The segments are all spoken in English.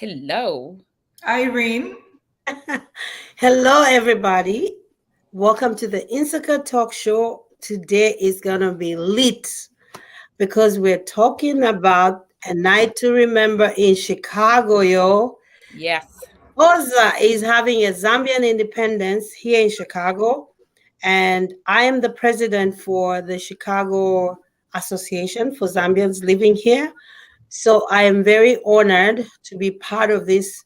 Hello. Irene. Hello, everybody. Welcome to the Insaka Talk Show. Today is going to be lit because we're talking about a night to remember in Chicago, yo. Yes. OZA is having a Zambian independence here in Chicago, and I am the president for the Chicago Association for Zambians living here. So I am very honored to be part of this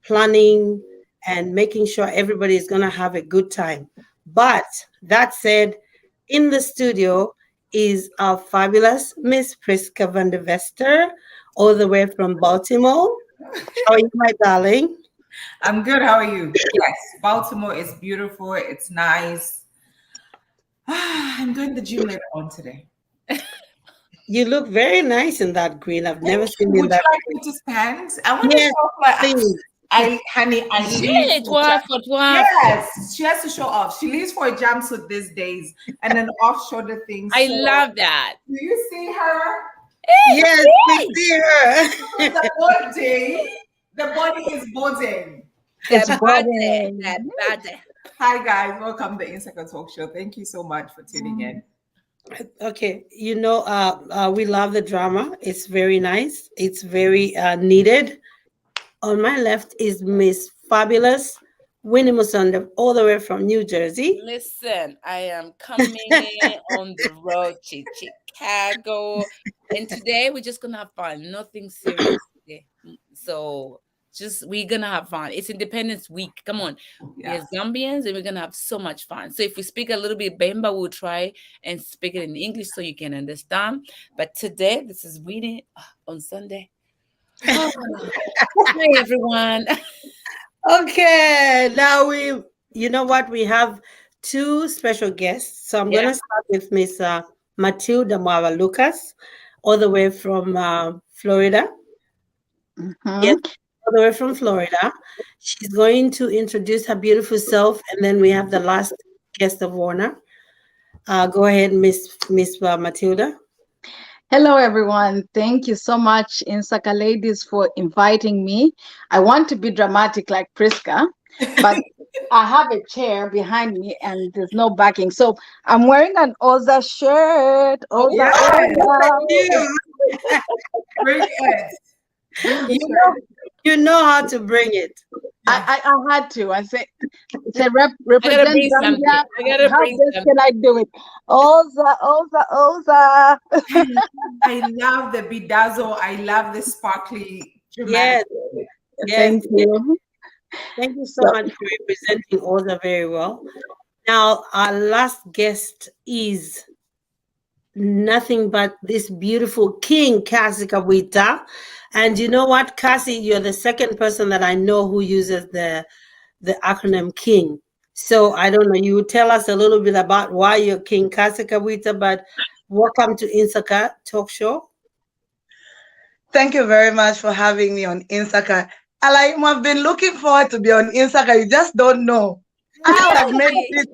planning and making sure everybody is going to have a good time. But that said, in the studio is our fabulous Miss Priska van der Vester, all the way from Baltimore. How are you, my darling? I'm good. How are you? Yes, Baltimore is beautiful. It's nice. I'm doing the gym later on today. You look very nice in that green. I've never seen you in Would that. you like me to stand? I want to Yes, show off my please. honey, I Shit, leave. what? Yes, she has to show off. She leaves for a jumpsuit these days and an off-shoulder thing. I So, love that. do you see her? Yes, we see her. The body, the body is buzzing. It's That bubbling. body. Hi guys, welcome to the Insaka Talk Show. Thank you so much for tuning in. Okay, we love the drama. It's very nice. It's very needed. On my left is Miss Fabulous Winnie Musonda, all the way from New Jersey. Listen, I am coming on the road to Chicago, and today we're just gonna have fun. Nothing serious today. So we're gonna have fun. It's Independence Week. Come on, Yeah. we're Zambians, and we're gonna have so much fun. So if we speak a little bit Bemba, we'll try and speak it in English so you can understand. But today, this is Winnie on Sunday. Oh, hi everyone. Okay, now you know what? We have two special guests. So I'm Yeah. going to start with Miss Matilda Mava Lucas, all the way from Florida. Yes, all the way from Florida. She's going to introduce her beautiful self, and then we have the last guest of honor. Go ahead, Miss Matilda. Hello, everyone. Thank you so much, Insaka ladies, for inviting me. I want to be dramatic like Priska, but I have a chair behind me and there's no backing. So I'm wearing an OZA shirt. OZA, Yes. OZA. Bring it. Bring the You shirt. know, you know how to bring it. I had to. I said, I represent gotta bring something. Zambia. I gotta How bring best can I do it? OZA, OZA, OZA. I love the bedazzle. I love the sparkly. Yes, dramatic. yes. Thank you. Thank you so much for representing Oza very well. Now, our last guest is nothing but this beautiful King Cassie Kawita. And you know what, Cassie, you're the second person that I know who uses the acronym King. So I don't know, you tell us a little bit about why you're King Cassie Kawita, but welcome to Insaka Talk Show. Thank you very much for having me on Insaka. I've been looking forward to be on Insaka. You just don't know. I have made it.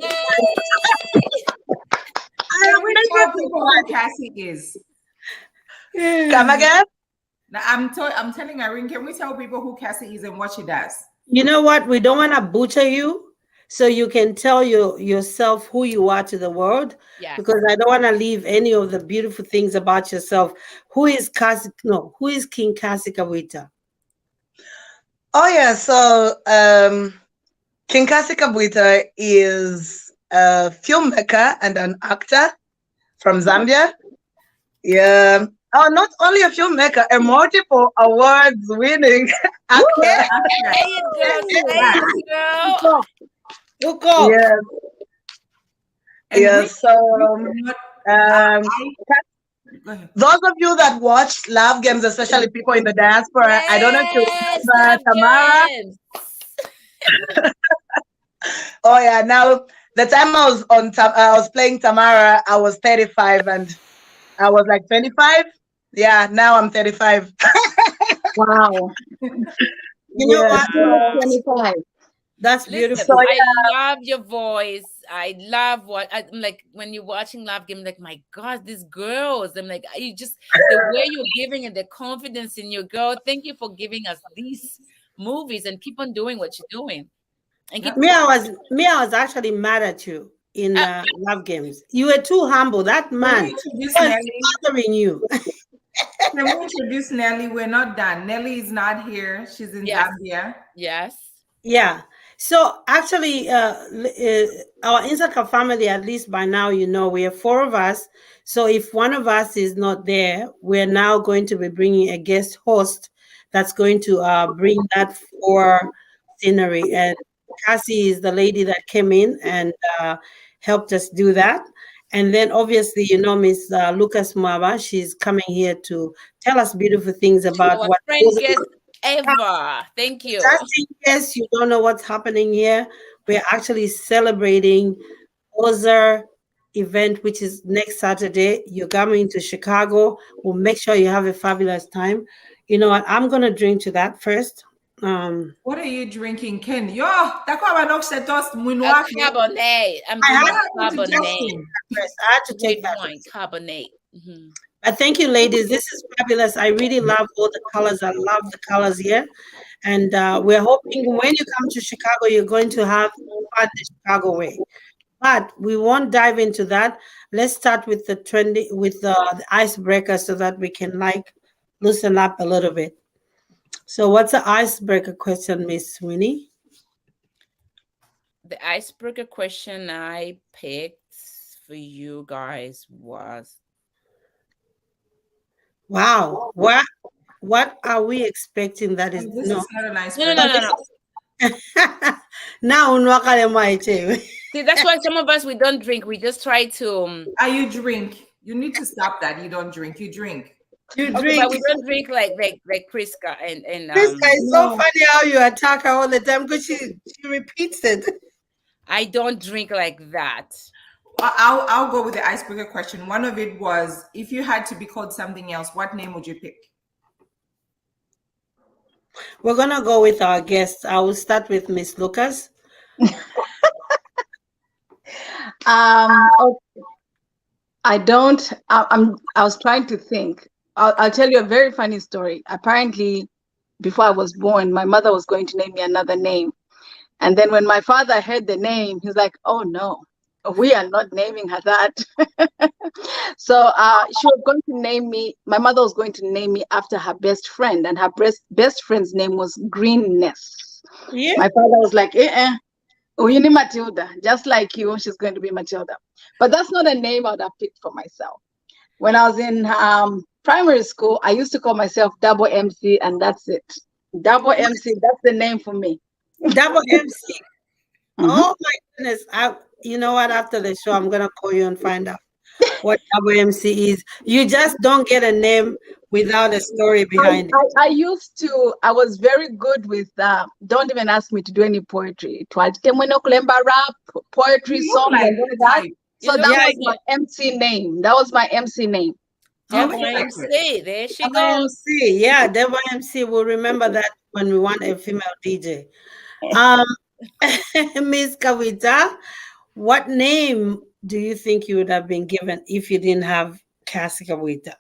Can we tell people who Cassie is? Come again? Now, I'm telling Irene, can we tell people who Cassie is and what she does? You know what? We don't want to butcher you, so you can tell yourself who you are to the world. Yes. Because I don't want to leave any of the beautiful things about yourself. Who is King Cassie Kawita? Oh yeah, so King Cassie Kabwita is a filmmaker and an actor from Zambia. Yeah. Oh, not only a filmmaker, a multiple awards winning actor. There you go. Go. Yes. And Yes. So Go ahead. those of you that watch Love Games, especially people in the diaspora, I don't know if you remember Tamara. Yes. Oh yeah, now the time I was I was playing Tamara, I was 35 and I was like 25. Yeah, now I'm 35. Wow. You know what? 25. That's Listen, beautiful. I love your voice. I love I'm like when you're watching Love Game, like my God, these girls. I'm like, you just the way you're giving and the confidence in your girl. Thank you for giving us these movies and keep on doing what you're doing. And keep Me, I was actually mad at you in Love Games. You were too humble. That man introduce was Nelly? bothering you. Can we introduce Nelly? We're not done. Nelly is not here. She's in Yes. Zambia. Yes. Yeah. So actually, our Insaka family, at least by now, you know, we are 4 of us. So if one of us is not there, we're now going to be bringing a guest host that's going to bring that 4 scenery. And Cassie is the lady that came in and helped us do that. And then obviously, you know, Miss Lucas Mwaba, she's coming here to tell us beautiful things about Our what friend guest ever. Thank you. just in case you don't know what's happening here, we're actually celebrating OZA event, which is next Saturday. You're coming to Chicago. We'll make sure you have a fabulous time. You know what? I'm gonna drink to that first. What are you drinking, Ken? Yo, d'accord avec c'est toast A mounoir. Cabernet. I'm I drinking had to Cabernet. taste first. I had to take Red that. wine, Cabernet. Mhm. But thank you, ladies. This is fabulous. I really love all the colors. I love the colors here. And we're hoping when you come to Chicago, you're going to have fun the Chicago way. But we won't dive into that. Let's start with the the icebreaker so that we can like loosen up a little bit. So what's the icebreaker question, Miss Winnie? The icebreaker question I picked for you guys was Wow. What are we expecting that is This no? is not a nice no. Now unwakale maiche. See, that's why some of us we don't drink. We just try to. Are you drink? You need to stop that. You don't drink. You drink. You Okay, drink. but we don't drink like Priska and This guy is so No. funny how you attack her all the time because she repeats it. I don't drink like that. I'll go with the icebreaker question. One of it was, if you had to be called something else, what name would you pick? We're gonna go with our guests. I will start with Miss Lucas. Okay. I was trying to think. I'll tell you a very funny story. Apparently, before I was born, my mother was going to name me another name. And then when my father heard the name, he's like, oh no, we are not naming her that. So she was going to name me, my mother was going to name me after her best friend, and her best friend's name was Greenness. Yeah. My father was like, oh, you need Matilda, just like you, she's going to be Matilda. But that's not a name I would have picked for myself. When I was in primary school, I used to call myself Double MC, and that's it. Double MC, that's the name for me. Double MC. Mhm. Oh my goodness. You know what? After the show, I'm gonna call you and find out what double MC is. You just don't get a name without a story behind it. I was very good with, don't even ask me to do any poetry. Rap, poetry, You look songs, like and all that that. type. So You that look was like my MC name. That was my MC name. Devil Okay. MC. There she Double goes. MC. Yeah, double MC. We'll remember that when we want a female DJ. Miss Kawita, what name do you think you would have been given if you didn't have Cassie Kawita?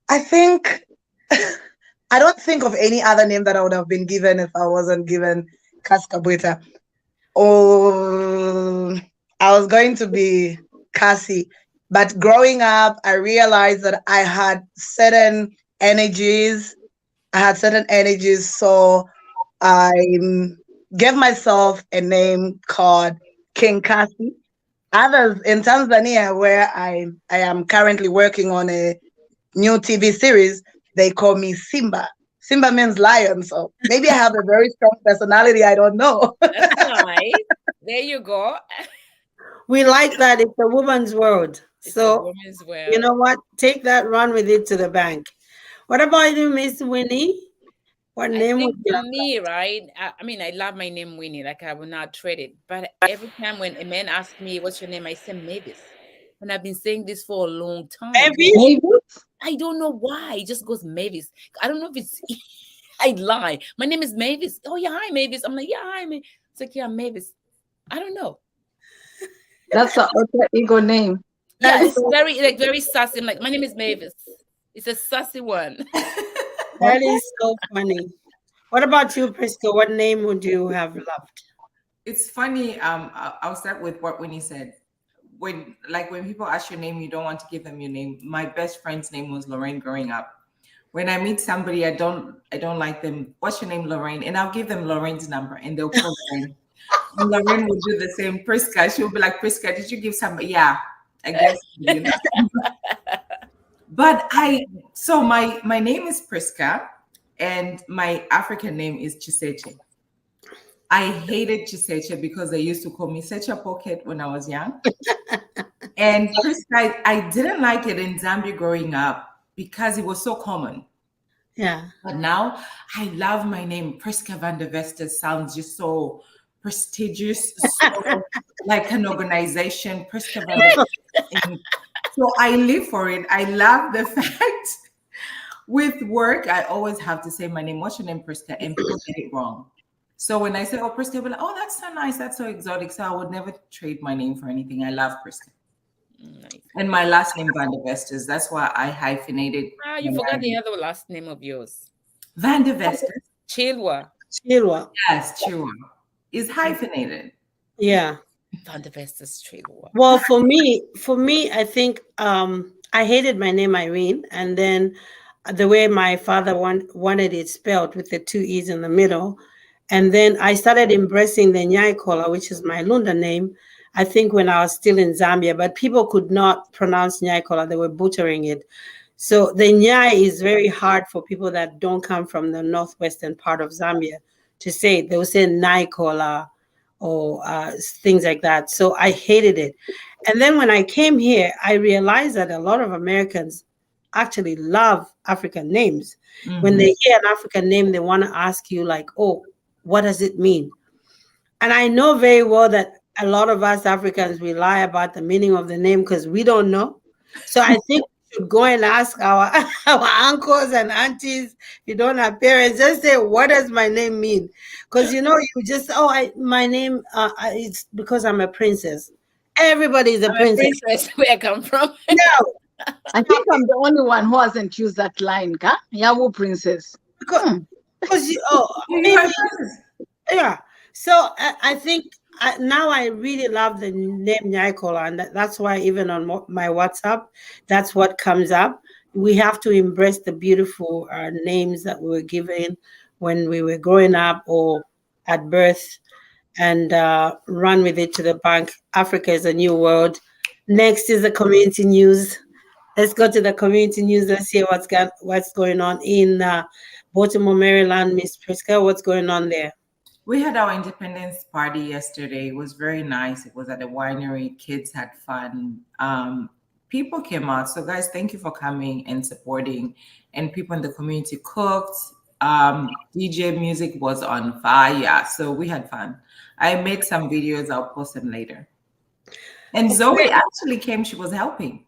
I think I don't think of any other name that I would have been given if I wasn't given Kaskabueta. Oh, I was going to be Cassie, but growing up, I realized that I had certain energies. So I gave myself a name called King Cassie. Others in Tanzania, where I am currently working on a new TV series, they call me Simba. Simba means lion, so maybe I have a very strong personality. I don't know. That's nice. There you go. We like that. It's a woman's world. It's a So, woman's world. you know what? Take that, run with it to the bank. What about you, Miss Winnie? What I name think would you for have? me, right? I mean, I love my name Winnie. Like I will not trade it. But every time when a man asks me, "What's your name?" I say Mavis, and I've been saying this for a long time. Maybe? Maybe. I don't know why. It just goes Mavis. I don't know if it's I lie. My name is Mavis. Oh yeah, hi Mavis. I'm like, yeah, hi Mavis. It's like, yeah, Mavis. I don't know. That's an alter ego name. Yeah, That's it's very sassy. I'm like, my name is Mavis. It's a sassy one. that is so funny. What about you, Prisca? What name would you have loved? It's funny. I'll start with what Winnie said. When people ask your name, you don't want to give them your name. My best friend's name was Lorraine growing up. When I meet somebody, I don't like them. What's your name, Lorraine? And I'll give them Lorraine's number, and they'll call Lorraine. And Lorraine will do the same. Prisca, she'll be like, Prisca, did you give somebody? Yeah, I guess. But my name is Prisca, and my African name is Chiseche. I hated Chiseche because they used to call me Secha Pocket when I was young. And Prisca, I didn't like it in Zambia growing up because it was so common. Yeah. But now I love my name. Prisca van der Vester sounds just so prestigious, so like an organization. Prisca van der Vester. So I live for it. I love the fact with work, I always have to say my name. What's your name, Prisca? And people get it wrong. So when I say, oh, Prisca, be like, oh, that's so nice. That's so exotic. So I would never trade my name for anything. I love Prisca. Nice. And my last name, Van der Vesters. That's why I hyphenated. Ah, you forgot the other last name of yours. Van der Vesters. Chilwa. Chilwa. Yes, Chilwa. Is hyphenated. Yeah. Van der Vesters Chilwa. Well, for me, I think I hated my name Irene, and then the way my father wanted it spelled with the two E's in the middle. And then I started embracing the Nyaikola, which is my Lunda name, I think when I was still in Zambia, but people could not pronounce Nyaikola. They were butchering it. So the Nyai is very hard for people that don't come from the northwestern part of Zambia to say. They will say Naikola or things like that. So I hated it. And then when I came here, I realized that a lot of Americans actually love African names. Mm-hmm. When they hear an African name, they want to ask you like, oh, what does it mean? And I know very well that a lot of us Africans, we lie about the meaning of the name because we don't know. So I think we should go and ask our uncles and aunties, if you don't have parents, just say, what does my name mean? Because, you just, my name is because I'm a princess. Everybody's a princess. Where I come from. No. I think I'm the only one who hasn't used that line, ka? Yawu princess. Because yeah. So I think now I really love the name Nyaikola, and that's why even on my WhatsApp, that's what comes up. We have to embrace the beautiful names that we were given when we were growing up or at birth, and run with it to the bank. Africa is a new world. Next is the community news. Let's go to the community news. Let's see what's going on in Baltimore, Maryland. Miss Prisca, what's going on there? We had our independence party yesterday. It was very nice. It was at a winery. Kids had fun. People came out. So guys, thank you for coming and supporting. And people in the community cooked. DJ music was on fire. So we had fun. I made some videos. I'll post them later. And Zoe actually came. She was helping.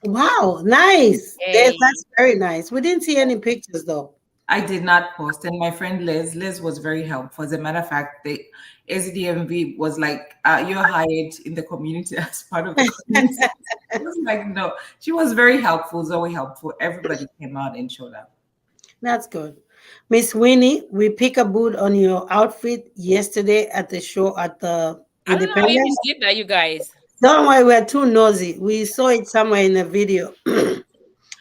Wow, nice. Hey. That's very nice. We didn't see any pictures though. I did not post. And my friend Liz was very helpful. As a matter of fact, the SDMV was like, you're hired in the community as part of the community. I was like, no. She was very helpful, Zoe helpful. Everybody came out and showed up. That's good. Miss Winnie, we pick a boot on your outfit yesterday at the show at the Independence. I don't know if you did that, you guys. Don't worry, we're too nosy. We saw it somewhere in the video.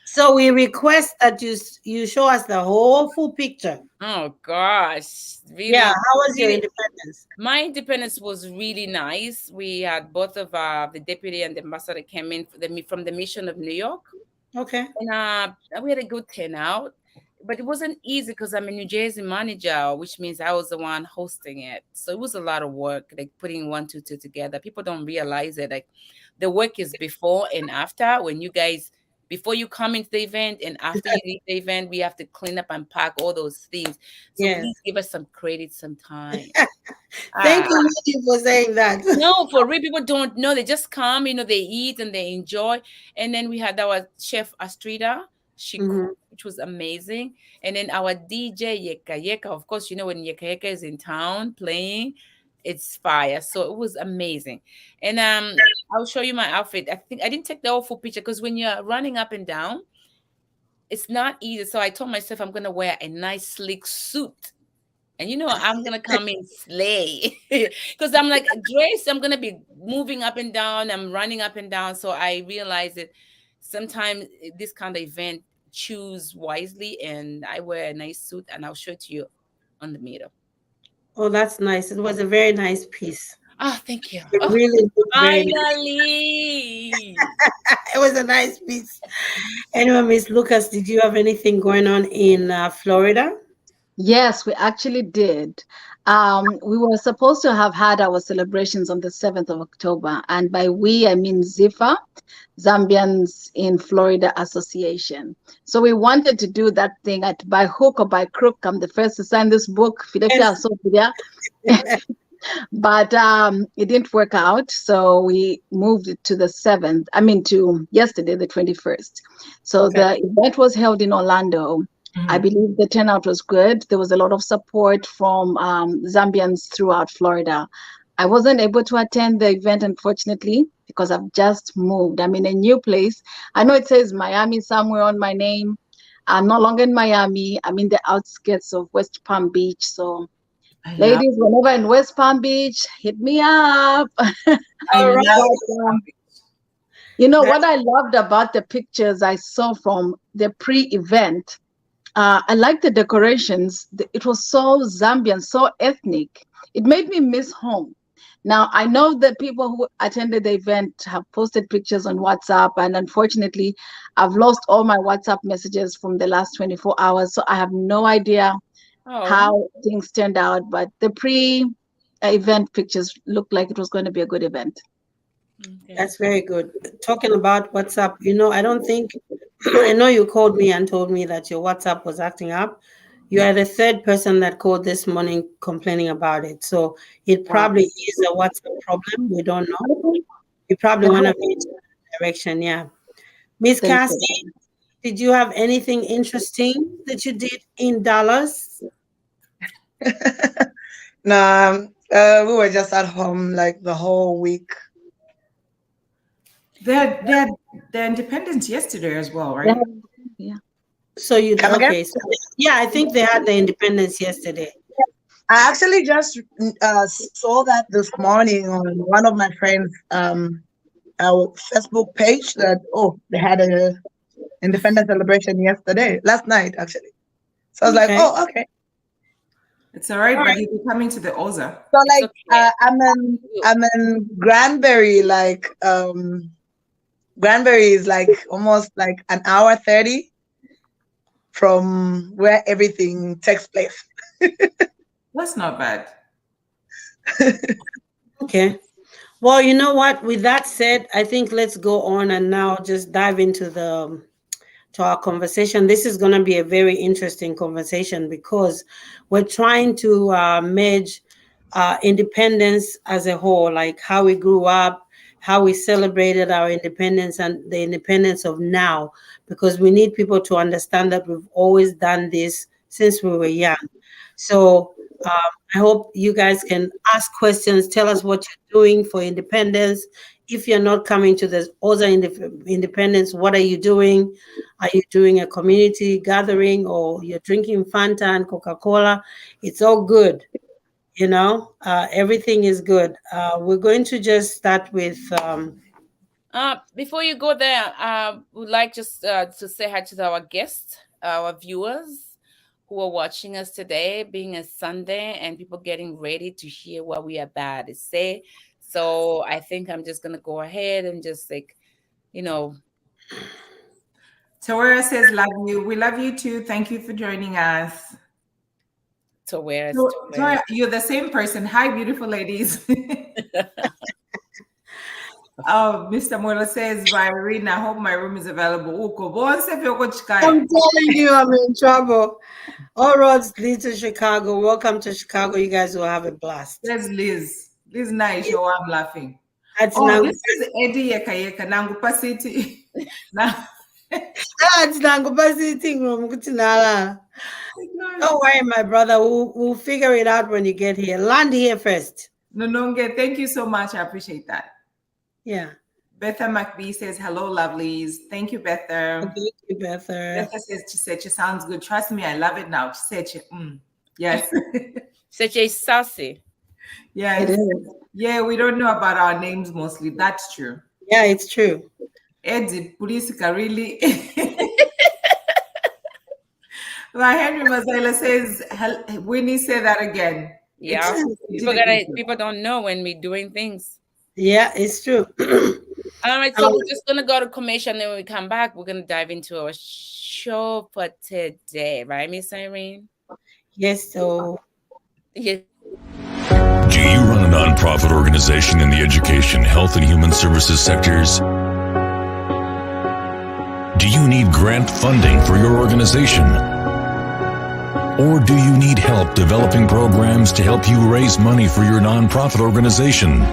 So we request that you show us the whole full picture. Oh gosh. Really, yeah, how was your independence? My independence was really nice. We had both of the deputy and the ambassador came in from the mission of New York. Okay. And we had a good turnout. But it wasn't easy because I'm a New Jersey manager, which means I was the one hosting it. So it was a lot of work, like putting 1, 2, 2 together. People don't realize it. Like the work is before and after. When you guys, before you come into the event and after you leave the event, we have to clean up and pack all those things. So please give us some credit sometime. Thank you for saying that. No, for real, people don't know. They just come, they eat and they enjoy. And then we had our chef Astrida. She Mhm. cooked, which was amazing. And then our DJ Yeka Yeka, of course, when Yeka Yeka is in town playing, it's fire. So it was amazing. And I'll show you my outfit. I think I didn't take the whole full picture because when you're running up and down, it's not easy. So I told myself I'm gonna wear a nice sleek suit. And I'm gonna come in slay. Because I'm like Grace, I'm gonna be moving up and down, I'm running up and down. So I realized that sometimes this kind of event, choose wisely, and I wear a nice suit, and I'll show it to you on the mirror. Oh, that's nice. It was a very nice piece. Oh, thank you. It Oh, really looked very nice. finally. It was a nice piece. Anyway, Miss Lucas, did you have anything going on in Florida? Yes, we actually did. We were supposed to have had our celebrations on the 7th of October. And by we, I mean ZIFA, Zambians in Florida Association. So we wanted to do that thing by hook or by crook. I'm the first to sign this book. Yes. But it didn't work out. So we moved it to the 7th, to yesterday, the 21st. So Okay. the event was held in Orlando. I believe the turnout was good. There was a lot of support from Zambians throughout Florida. I wasn't able to attend the event, unfortunately, because I've just moved. I'm in a new place. I know it says Miami somewhere on my name. I'm no longer in Miami. I'm in the outskirts of West Palm Beach. So, ladies, whenever in West Palm Beach, hit me up. I love what I loved about the pictures I saw from the pre-event, I like the decorations. It was so Zambian, so ethnic. It made me miss home. Now, I know that people who attended the event have posted pictures on WhatsApp, and unfortunately, I've lost all my WhatsApp messages from the last 24 hours, so I have no idea how things turned out, but the pre-event pictures looked like it was going to be a good event. Okay. That's very good. Talking about WhatsApp, I don't think, I know you called me and told me that your WhatsApp was acting up. You are the third person that called this morning complaining about it. So it probably is a WhatsApp problem. We don't know. You probably want to be in that direction. Yeah. Miss Cassie, did you have anything interesting that you did in Dallas? No, we were just at home like the whole week. They had their independence yesterday as well, right? Yeah. So you Come again? okay? So, yeah, I think they had the independence yesterday. I actually just saw that this morning on one of my friends' our Facebook page that they had a independence celebration last night actually. So I was like, Okay. okay. It's all right, but you'll be coming to the OZA. So like okay. I'm in Granbury, like Granbury is like almost like an hour 30 from where everything takes place. That's not bad. Okay. Well, you know what? With that said, I think let's go on and now just dive into to our conversation. This is going to be a very interesting conversation because we're trying to merge independence as a whole, like how we grew up, how we celebrated our independence and the independence of now, because we need people to understand that we've always done this since we were young. So I hope you guys can ask questions, tell us what you're doing for independence. If you're not coming to the OZA Independence, what are you doing? Are you doing a community gathering or you're drinking Fanta and Coca-Cola? It's all good. Everything is good. We're going to just start with... before you go there, would like just to say hi to our guests, our viewers who are watching us today, being a Sunday and people getting ready to hear what we are about to say. So I think I'm just going to go ahead and just Tawera says, love you. We love you too. Thank you for joining us. Tawera. You're the same person. Hi, beautiful ladies. Oh, Mr. Mola says, Irene, I hope my room is available. I'm telling you, I'm in trouble. All roads lead to Chicago. Welcome to Chicago. You guys will have a blast. There's Liz. Liz nice. I'm laughing. That's this is Eddie Yeka Yeka. Nangupa City. Don't worry, my brother. We'll figure it out when you get here. Land here first. Nononge, thank you so much. I appreciate that. Yeah. Betha McBee says, hello, lovelies. Thank you, Betha. Thank you, Betha. Betha says, Chiseche sounds good. Trust me, I love it now. Chiseche. Yes. Chiseche sassy. Yeah, yeah, we don't know about our names mostly. That's true. Yeah, it's true. Eddie, Pulisika, really? Well, Henry Mazela says, Winnie, say that again. Yeah, people don't know when we're doing things. Yeah, it's true. All right, so we're just gonna go to commercial, and then when we come back, we're gonna dive into our show for today, right, Miss Irene? Yes, so. Yes. Do you run a nonprofit organization in the education, health, and human services sectors? Do you need grant funding for your organization? Or do you need help developing programs to help you raise money for your nonprofit organization?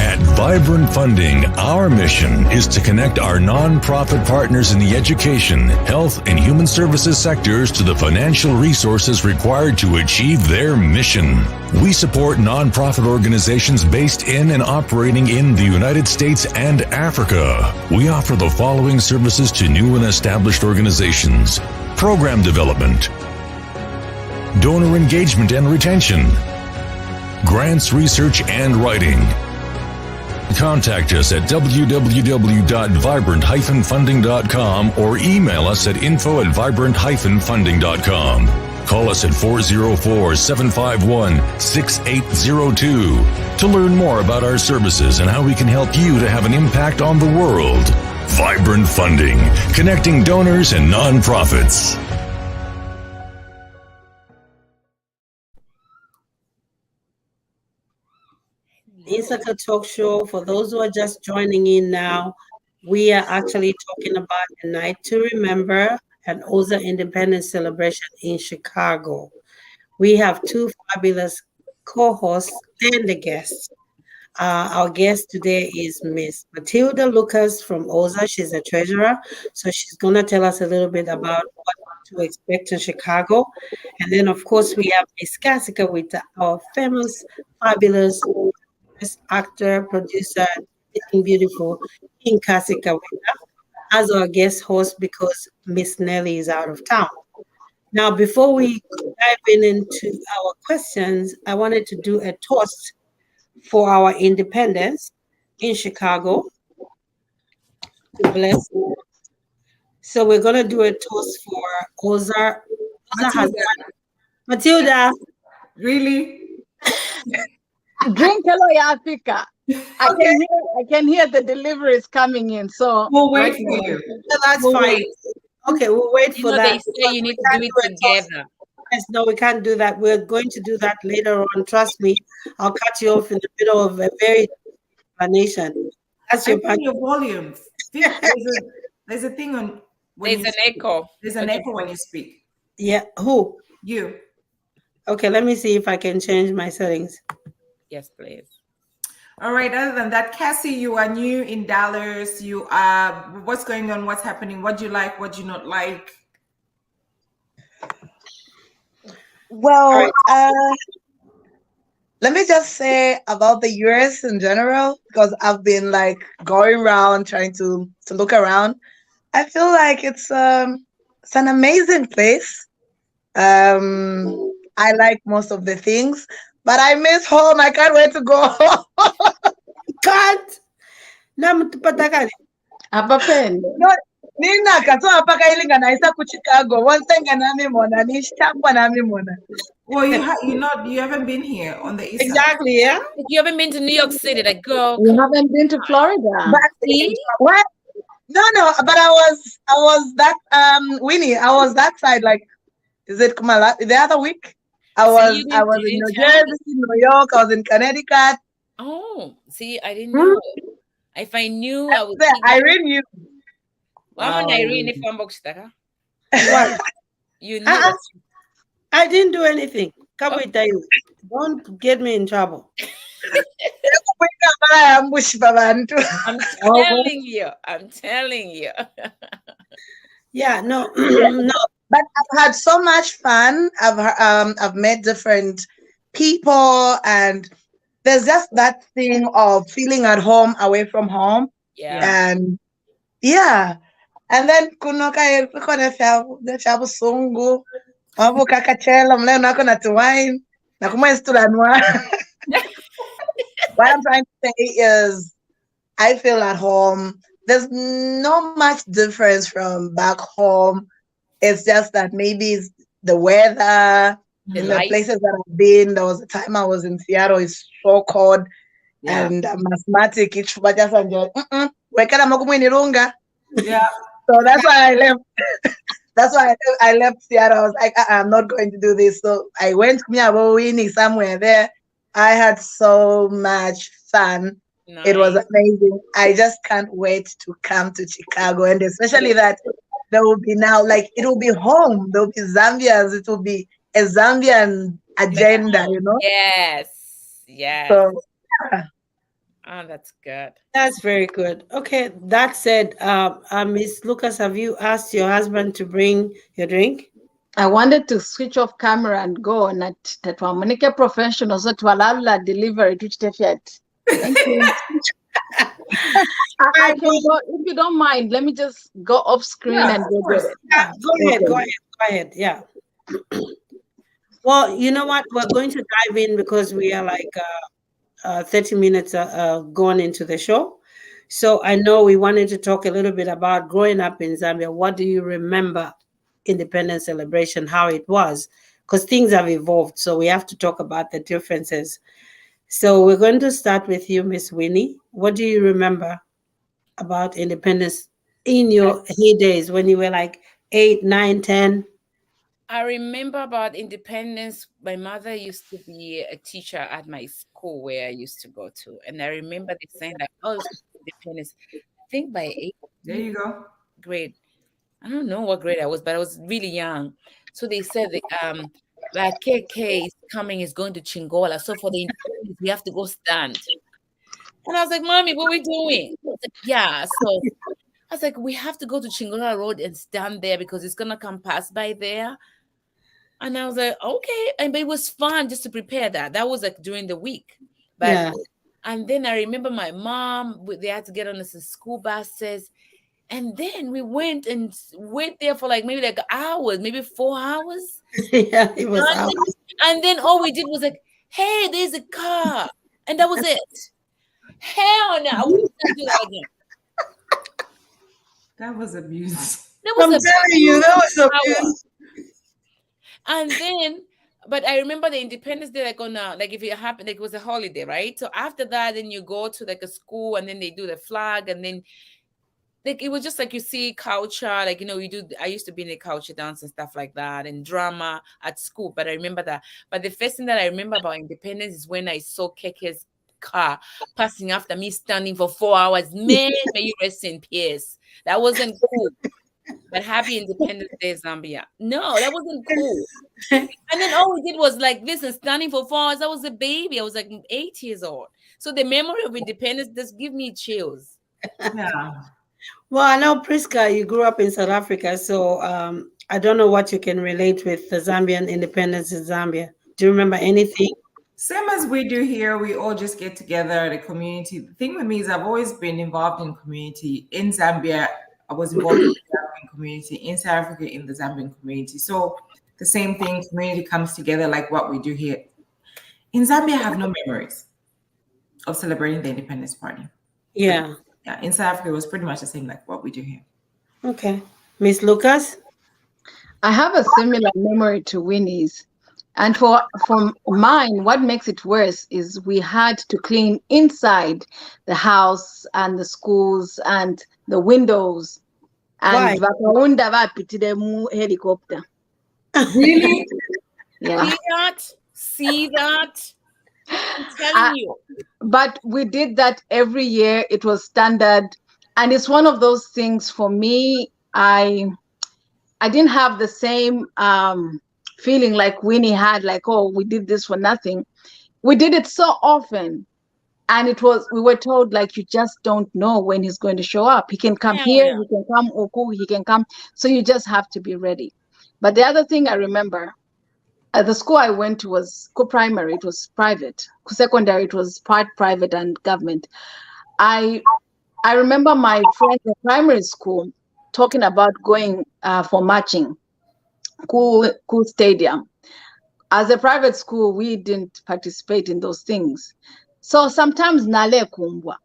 At Vibrant Funding, our mission is to connect our nonprofit partners in the education, health, and human services sectors to the financial resources required to achieve their mission. We support nonprofit organizations based in and operating in the United States and Africa. We offer the following services to new and established organizations: program development, donor engagement and retention, grants research and writing. Contact us at www.vibrant-funding.com or email us at info@vibrant-funding.com. Call us at 404-751-6802 to learn more about our services and how we can help you to have an impact on the world. Vibrant Funding, connecting donors and nonprofits. Insaka Talk Show. For those who are just joining in now, we are actually talking about the Night to Remember an OZA Independence celebration in Chicago. We have two fabulous co-hosts and a guest. Our guest today is Miss Matilda Lucas from OZA. She's a treasurer, so she's going to tell us a little bit about what to expect in Chicago. And then, of course, we have Miss Kasika with our famous, fabulous actor, producer, beautiful King Kasika as our guest host because Miss Nelly is out of town. Now, before we dive into our questions, I wanted to do a toast for our independence in Chicago. Bless you. So we're going to do a toast for OZA. Matilda. Really? Drink hello Africa. I can hear the delivery is coming in. So we'll wait for you. That's fine. Okay, we'll wait for that. They say you need to do it together. Yes, no, we can't do that. We're going to do that later on. Trust me. I'll cut you off in the middle of a very explanation. That's your volume. There's a thing on. There's an echo. There's an echo when you speak. Yeah. Who? You. Okay, let me see if I can change my settings. Yes, please. All right. Other than that, Cassie, you are new in Dallas. You are. What's going on? What's happening? What do you like? What do you not like? Well, let me just say about the US in general, because I've been like going around trying to look around. I feel like it's an amazing place. I like most of the things, but I miss home. I can't wait to go home. Can't. No, Nina katoa paka ilinga naisa ku Chicago. One thing nami mona ni shamba nami mona. Well, you haven't been here on the east exactly, side. Yeah. You haven't been to New York City, like girl. You haven't been to Florida. But what? No, but I was that Winnie. I was that side. Like, is it Kumala? The other week, I was in New Jersey, New York. I was in Connecticut. Oh, see, I didn't know. If I knew, I would. Irene knew. Wow. Irene, if I'm What? You knew. I didn't do anything. Come with you. Don't get me in trouble. I'm telling you. Yeah, no, Yeah. no. But I've had so much fun. I've met different people, and there's just that thing of feeling at home away from home. Yeah. And yeah. And then kunoka kukhona busungu, kakachela, mle nako na wine, na kuma istulanwa. What I'm trying to say is I feel at home. There's not much difference from back home. It's just that maybe it's the weather The in the light. places that I've been. There was a time I was in Seattle, it's so cold. Yeah. And I'm asthmatic. But just enjoy. Wekana makumwe runga. Yeah. So that's why I left. That's why I left Seattle. I was like, I'm not going to do this. So I went winning somewhere there. I had so much fun. Nice. It was amazing. I just can't wait to come to Chicago, and especially that there will be now, like, it will be home. There will be Zambians. It will be a Zambian agenda, you know. Yes. Yes. So Oh, that's good. That's very good. Okay, that said, Miss Lucas, have you asked your husband to bring your drink? I wanted to switch off camera and go on at Tatwamunike professional so to allow la delivery to Tefiat. Thank you. I can go, if you don't mind, let me just go off screen and go get it. Yeah, go ahead. Yeah. Well, you know what? We're going to dive in because we are like 30 minutes going into the show. So I know we wanted to talk a little bit about growing up in Zambia. What do you remember independence celebration, how it was? Because things have evolved. So we have to talk about the differences. So we're going to start with you, Miss Winnie. What do you remember about independence in your heydays when you were like 8, 9, 10? I remember about independence. My mother used to be a teacher at my school where I used to go to. And I remember they saying that, oh, it's independence. I think by 8th There you go. grade. I don't know what grade I was, but I was really young. So they said that like KK is coming, is going to Chingola. So for the independence, we have to go stand. And I was like, Mommy, what are we doing? I was like, yeah. So I was like, we have to go to Chingola Road and stand there because it's gonna come past by there. And I was like, okay. And but it was fun just to prepare that. That was like during the week. But Yeah. and then I remember my mom, they had to get on some school buses. And then we went there for like maybe like hours, maybe 4 hours. Yeah, it was out. And then all we did was like, hey, there's a car. And that was it. Hell no, I wouldn't do that again. That was abuse. That was I'm telling you, that was abuse. And then, but I remember the Independence Day, like like if it happened, like it was a holiday, right? So after that, then you go to like a school and then they do the flag and then like it was just like you see culture, like, you know, I used to be in the culture dance and stuff like that and drama at school, but I remember that. But the first thing that I remember about independence is when I saw Keke's car passing after me standing for 4 hours. Man, may you rest in peace. That wasn't cool. But happy Independence Day, Zambia. No, that wasn't cool. And then all we did was like this and standing for 4 hours. I was a baby. I was like 8 years old. So the memory of independence does give me chills. Yeah. Well, I know, Priska, you grew up in South Africa, so I don't know what you can relate with the Zambian independence in Zambia. Do you remember anything? Same as we do here, we all just get together at a community. The thing with me is I've always been involved in community. In Zambia, I was involved in the Zambian community. In South Africa, in the Zambian community. So the same thing, community comes together like what we do here. In Zambia, I have no memories of celebrating the Independence Party. Yeah. Yeah, in South Africa, it was pretty much the same like what we do here. Okay. Miss Lucas? I have a similar memory to Winnie's. And for mine, what makes it worse is we had to clean inside the house and the schools and the windows. And helicopter. Really? Yeah. See that? I'm telling you. But we did that every year. It was standard. And it's one of those things for me, I didn't have the same feeling like Winnie had, like, oh, we did this for nothing. We did it so often And we were told, like, you just don't know when he's going to show up. He can come here, he can come Oku, he can come. So you just have to be ready. But the other thing I remember, the school I went to was primary, it was private. Secondary, it was part private and government. I remember my friends in primary school talking about going for marching, cool stadium. As a private school, we didn't participate in those things. So sometimes nale kumbwa.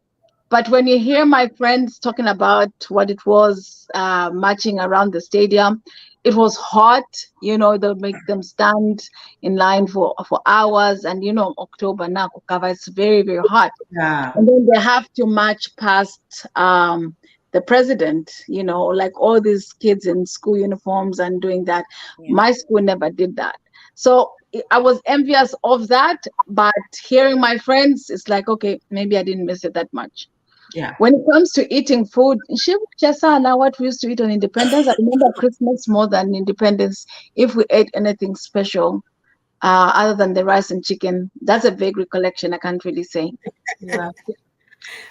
But when you hear my friends talking about what it was marching around the stadium, it was hot. They'll make them stand in line for hours. And, October now, Kukava, it's very, very hot. Yeah. And then they have to march past the president, like all these kids in school uniforms and doing that. Yeah. My school never did that. So I was envious of that, but hearing my friends, it's like, okay, maybe I didn't miss it that much. Yeah. When it comes to eating food, now what we used to eat on Independence, I remember Christmas more than Independence. If we ate anything special, other than the rice and chicken, that's a vague recollection. I can't really say. Yeah.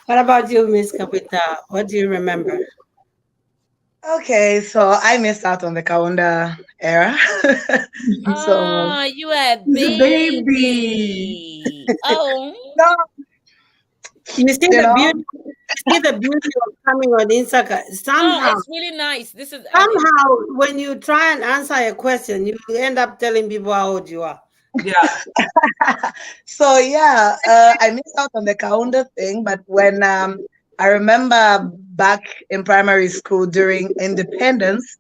What about you, Miss Kapita? What do you remember? Okay, so I missed out on the Kaunda era. So you are baby. Oh no. You see the beauty. See the beauty of coming on Insaka. Somehow, it's really nice. This is somehow when you try and answer a question, you end up telling people how old you are. Yeah. So yeah, I missed out on the Kaunda thing, but when I remember back in primary school during Independence,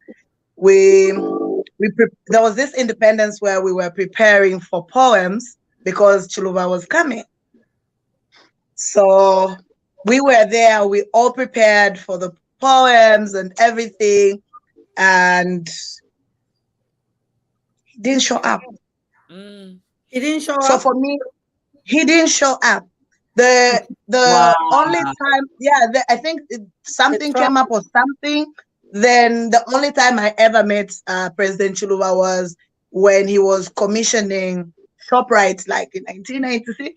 there was this Independence where we were preparing for poems because Chuluba was coming. So we were there, we all prepared for the poems and everything, and he didn't show up. He didn't show up? So for me, he didn't show up. The only time, I think something came up or something. Then the only time I ever met President Chuluba was when he was commissioning ShopRite, like in 1996.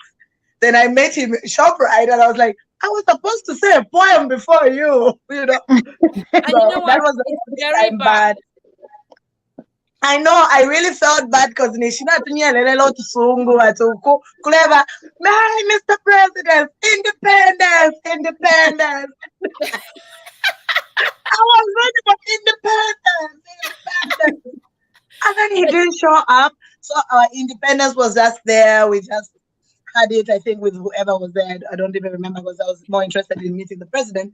Then I met him at ShopRite, and I was like, I was supposed to say a poem before you, And that was very bad. I know, I really felt bad because Nishina Tunyelelo to Sungu Atuku Clever. Mr. President, independence. I was ready for independence. And then he didn't show up. So our independence was just there. We just had it, I think, with whoever was there. I don't even remember because I was more interested in meeting the president.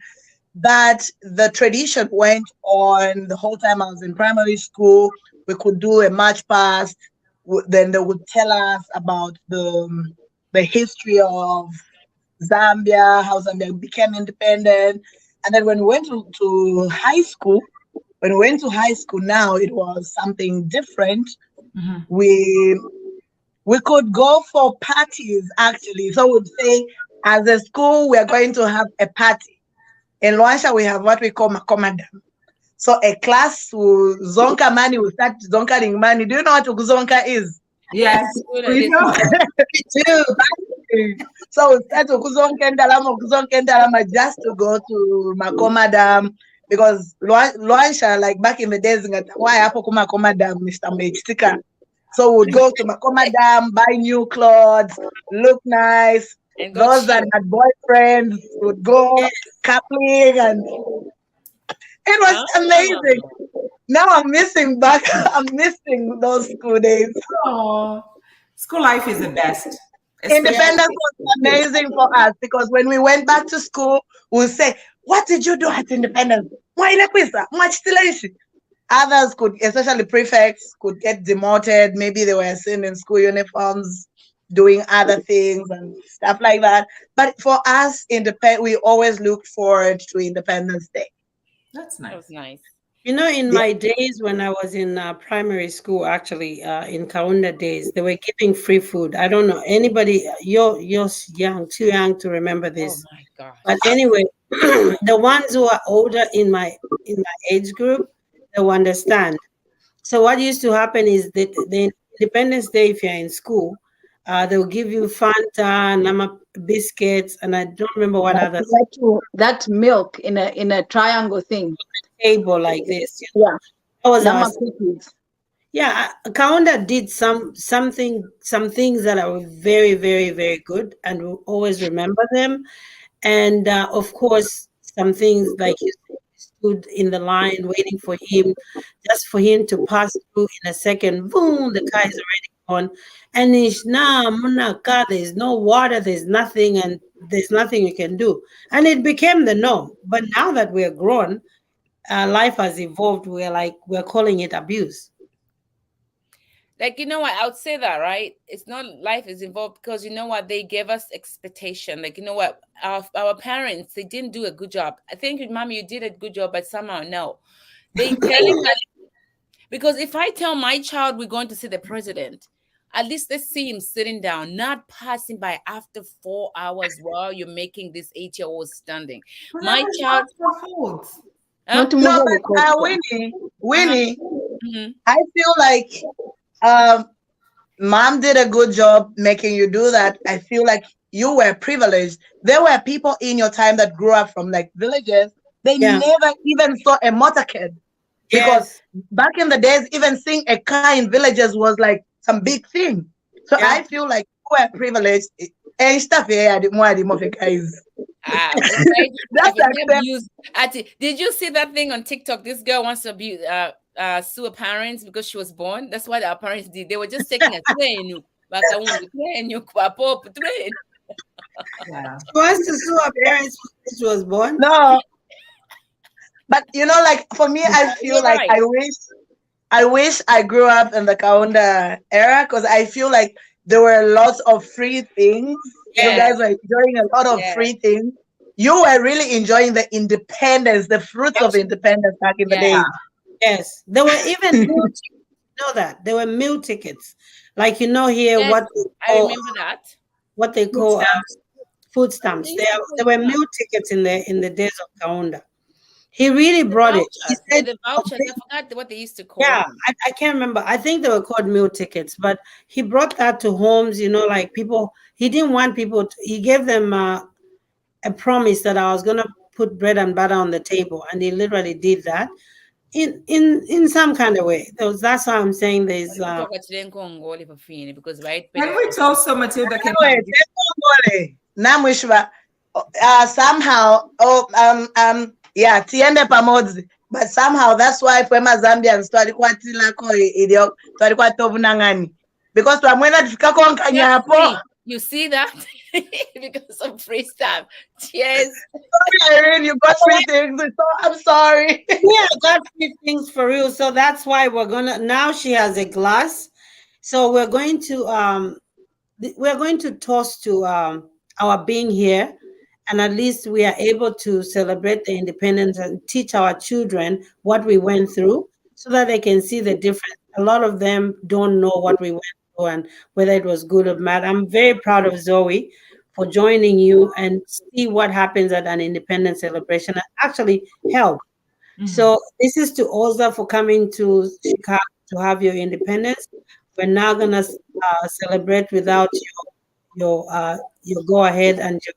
But the tradition went on the whole time I was in primary school. We could do a march past. Then they would tell us about the history of Zambia, how Zambia became independent. And then when we went to high school, now it was something different. Mm-hmm. We could go for parties, actually. So we'd say, as a school, we are going to have a party. In Luansha, we have what we call Makomadam. So a class will zonka money, will start zonkaring money. Do you know what zonka is? Yes, we know. So we start kuzonka ndalama just to go to Makomadam. Because Luansha, like back in the days, why hapo Makomadam, Mr. Mechtika. So we'd go to Makomadam, buy new clothes, look nice. And those that had boyfriends would go coupling, and it was amazing. Now I'm missing those school days. Oh, school life is the best. Independence was amazing for us because when we went back to school, we'll say, what did you do at Independence? Others could, especially prefects, could get demoted. Maybe they were seen in school uniforms, doing other things and stuff like that. But for us, we always looked forward to Independence Day. That's nice. That was nice. You know, in my days when I was in primary school, actually, in Kaunda days, they were giving free food. I don't know anybody. You're young, too young to remember this. Oh my gosh. But anyway, the ones who are older in my age group, they will understand. So what used to happen is that the Independence Day, if you're in school, They'll give you Fanta, Nama biscuits, and I don't remember what other That milk in a triangle thing. table like this. Yeah. That was Nama our, cookies. yeah. Kaunda did some things that are very, very, very good, and we'll always remember them. And of course, some things like you stood in the line waiting for him, just for him to pass through in a second. Boom, the car is already gone. And it's now, there's no water, there's nothing, and there's nothing you can do. And it became the norm. But now that we're grown, life has evolved. We're calling it abuse. Like, you know what, I would say that, right? It's not life is involved because, you know what, they gave us expectation. Like, you know what, our parents, they didn't do a good job. I think, Mommy, you did a good job, but somehow no. They telling us, because if I tell my child we're going to see the president, at least let's see him sitting down, not passing by after 4 hours while you're making this 8-year-old standing. My child. No, but Winnie, I feel like Mom did a good job making you do that. I feel like you were privileged. There were people in your time that grew up from like villages. They never even saw a motorcade. Because back in the days, even seeing a car in villages was like some big thing. So I feel like you were privileged. And stuff here, guys. Did you see that thing on TikTok? This girl wants to abuse sue her parents because she was born. That's what our parents did. They were just taking a train. She wants to sue her parents because she was born? No. But you know, like for me, I feel like I wish I grew up in the Kaunda era because I feel like there were lots of free things. You guys were enjoying a lot of free things. You were really enjoying the independence, the fruits of independence back in the day. Yes, there were even meal tickets. You know that there were meal tickets, like here what I remember that. What they call food stamps. There were meal tickets in the days of Kaunda. He really brought it. He said the vouchers. I forgot what they used to call. Yeah, I can't remember. I think they were called meal tickets, but he brought that to homes. Like people. He didn't want people. He gave them a promise that I was gonna put bread and butter on the table, and he literally did that. In some kind of way. That's why I'm saying there's because right. Can we talk so Matilda can somehow tiende pamoja, but somehow that's why for Zambians twalikuwa tilako idio twalikuwa tovu nangani because twamwenda tufika kwa Kanyapo. You see that? Because of free stuff. Yes. Sorry, Irene, you got free things. So I'm sorry. Yeah, I got free things for real. So that's why now she has a glass. So we're going to toast to our being here. And at least we are able to celebrate the independence and teach our children what we went through so that they can see the difference. A lot of them don't know what we went through and whether it was good or bad. I'm very proud of Zoe for joining you and see what happens at an independence celebration and actually help. Mm-hmm. So this is to OZA for coming to Chicago to have your independence. We're now going to celebrate without your go ahead and your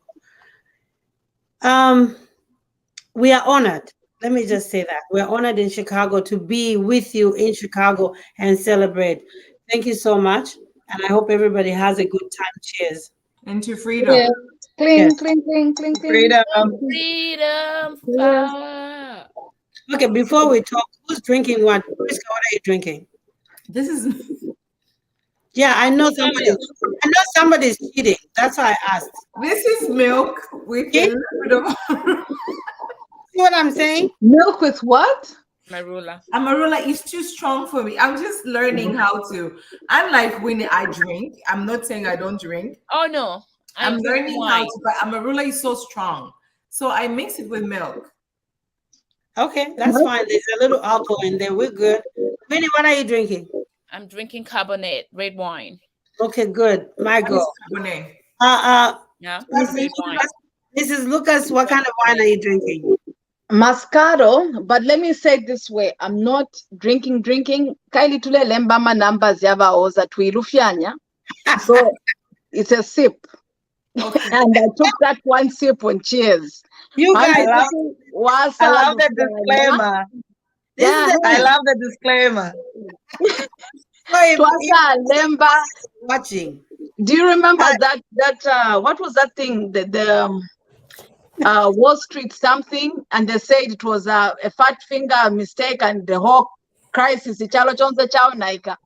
we are honored. Let me just say that we're honored in Chicago to be with you in Chicago and celebrate. Thank you so much. And I hope everybody has a good time. Cheers. Into freedom. Yeah. Cling, cling, cling, cling, cling. Freedom. Okay, before we talk, who's drinking what? Priska, what are you drinking? This is... Yeah, I know somebody's cheating. That's why I asked. This is milk with a little bit of... See what I'm saying? Milk with what? Marula. Amarula is too strong for me. I'm just learning how to. Unlike when I drink, I'm not saying I don't drink. Oh no, I'm learning how to. But Amarula is so strong, so I mix it with milk. Okay, that's fine. There's a little alcohol in there. We're good. Vinny, what are you drinking? I'm drinking Cabernet red wine. Okay, good. My girl. Cabernet. Yeah. This is Lucas. What kind of wine are you drinking? Moscato, but let me say it this way. I'm not drinking. Kaili tule lembama numbers yava OZA tuilufyanya. So it's a sip. Okay. And I took that one sip on cheers. You guys, I love the disclaimer. Yeah. I love the disclaimer. Twasa Lemba. watching. Do you remember that what was that thing? The Wall Street something, and they said it was a fat finger mistake, and the whole crisis ichalo chonse chao naika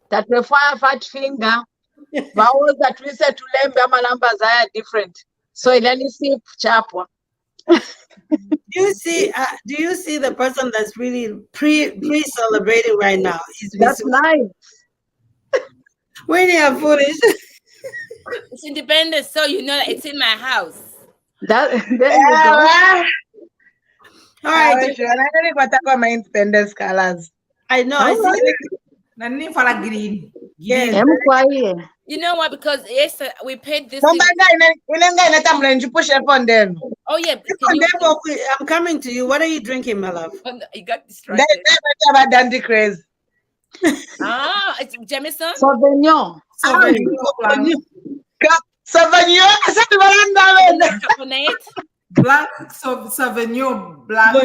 that require fat finger. Vowels that we said to lembe amalambas are different. So ilani sip chapwa. Do you see the person that's really pre-celebrating right now? That's nice. When you are foolish. It's Independence, so you know it's in my house. There you go. All right. My Independence colors. I know. I see. Nani for a green. Yes. You know what? Because yes, we paid this. Oh yeah, I'm coming to you. What are you drinking, my love? You got distracted. Dandy craze. It's Jameson. Sauvignon. Sauvignon. Carbonate. Black Sauvignon. Black.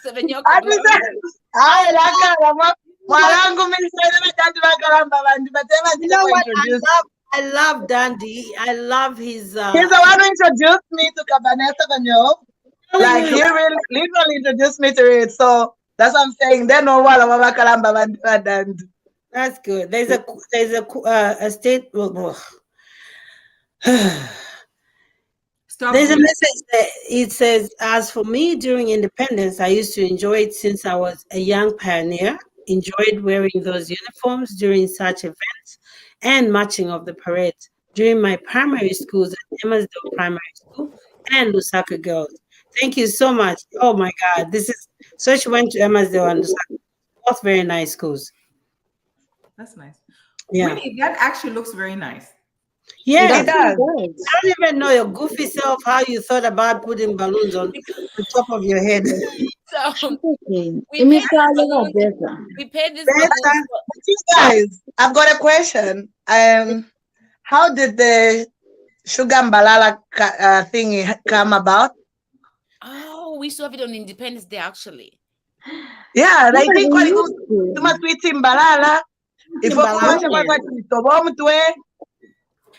Sauvignon. You know what? I love Dandy. I love his. He's the one who introduced me to Cabernet Sauvignon. Like he really literally introduced me to it. So that's what I'm saying. They know what I'm about. That's good. There's a state. There's a message that it says, "As for me, during independence, I used to enjoy it since I was a young pioneer. Enjoyed wearing those uniforms during such events and marching of the parades during my primary schools at Emersdale Primary School and Lusaka Girls. Thank you so much. Oh my God, so she went to Emersdale and Lusaka, both very nice schools. That's nice. Yeah, Winnie, that actually looks very nice. yeah, It does. I don't even know your goofy self how you thought about putting balloons on the top of your head. So We we paid this. You guys, I've got a question. How did the Sugar Mbalala thingy come about? Oh, we saw it on Independence Day actually. Yeah, I think what it goes to Mbalala. If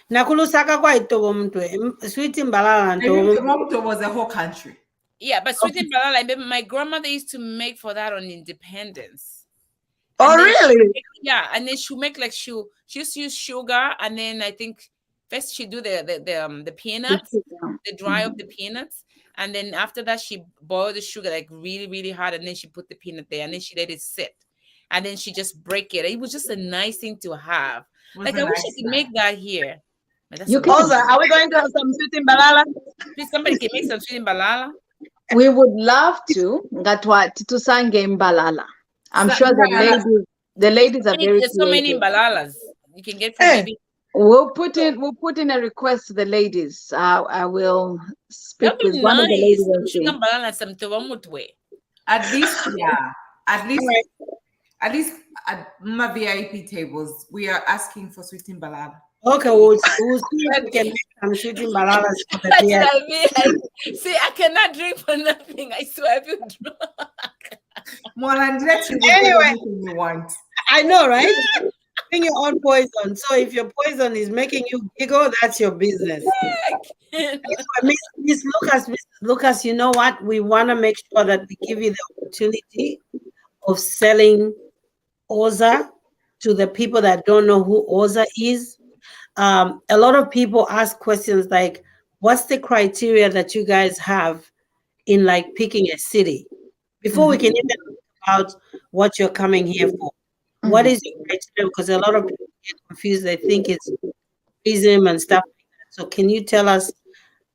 Nakulusaka kwa itobo mtwe. Sweet Mbalala and Toronto was a whole country. Yeah, but sweet and banana, I remember my grandmother used to make for that on Independence. Oh, really? Yeah, and then she'll make like she used to use sugar, and then I think first she do the peanuts, the dry up the peanuts, and then after that she boiled the sugar like really really hard, and then she put the peanut there, and then she let it sit, and then she just break it. It was just a nice thing to have. Like I wish I could make that here. You can. Also, are we going to have some sweet Mbalala? Please, somebody can make some sweet Mbalala. We would love to. Ngatwa Titusange Mbalala. I'm sure the ladies are very. There's so many Mbalalas you can get from maybe. We'll put in a request to the ladies. I will speak That'd be with one of the ladies. At least, yeah. At least at my VIP tables, we are asking for sweet Mbalala. Okay, we'll see if we can make some sweet Mbalalas for the VIP. See, I cannot drink for nothing. I swear, if you drink. Anyway, you want. I know, right? Bring your own poison. So if your poison is making you giggle, that's your business. Miss Lucas, you know what? We want to make sure that we give you the opportunity of selling OZA to the people that don't know who OZA is. A lot of people ask questions like, what's the criteria that you guys have in like picking a city? Before we can even talk about what you're coming here for. What is your criteria? Because a lot of people get confused. They think it's tourism and stuff like that. So can you tell us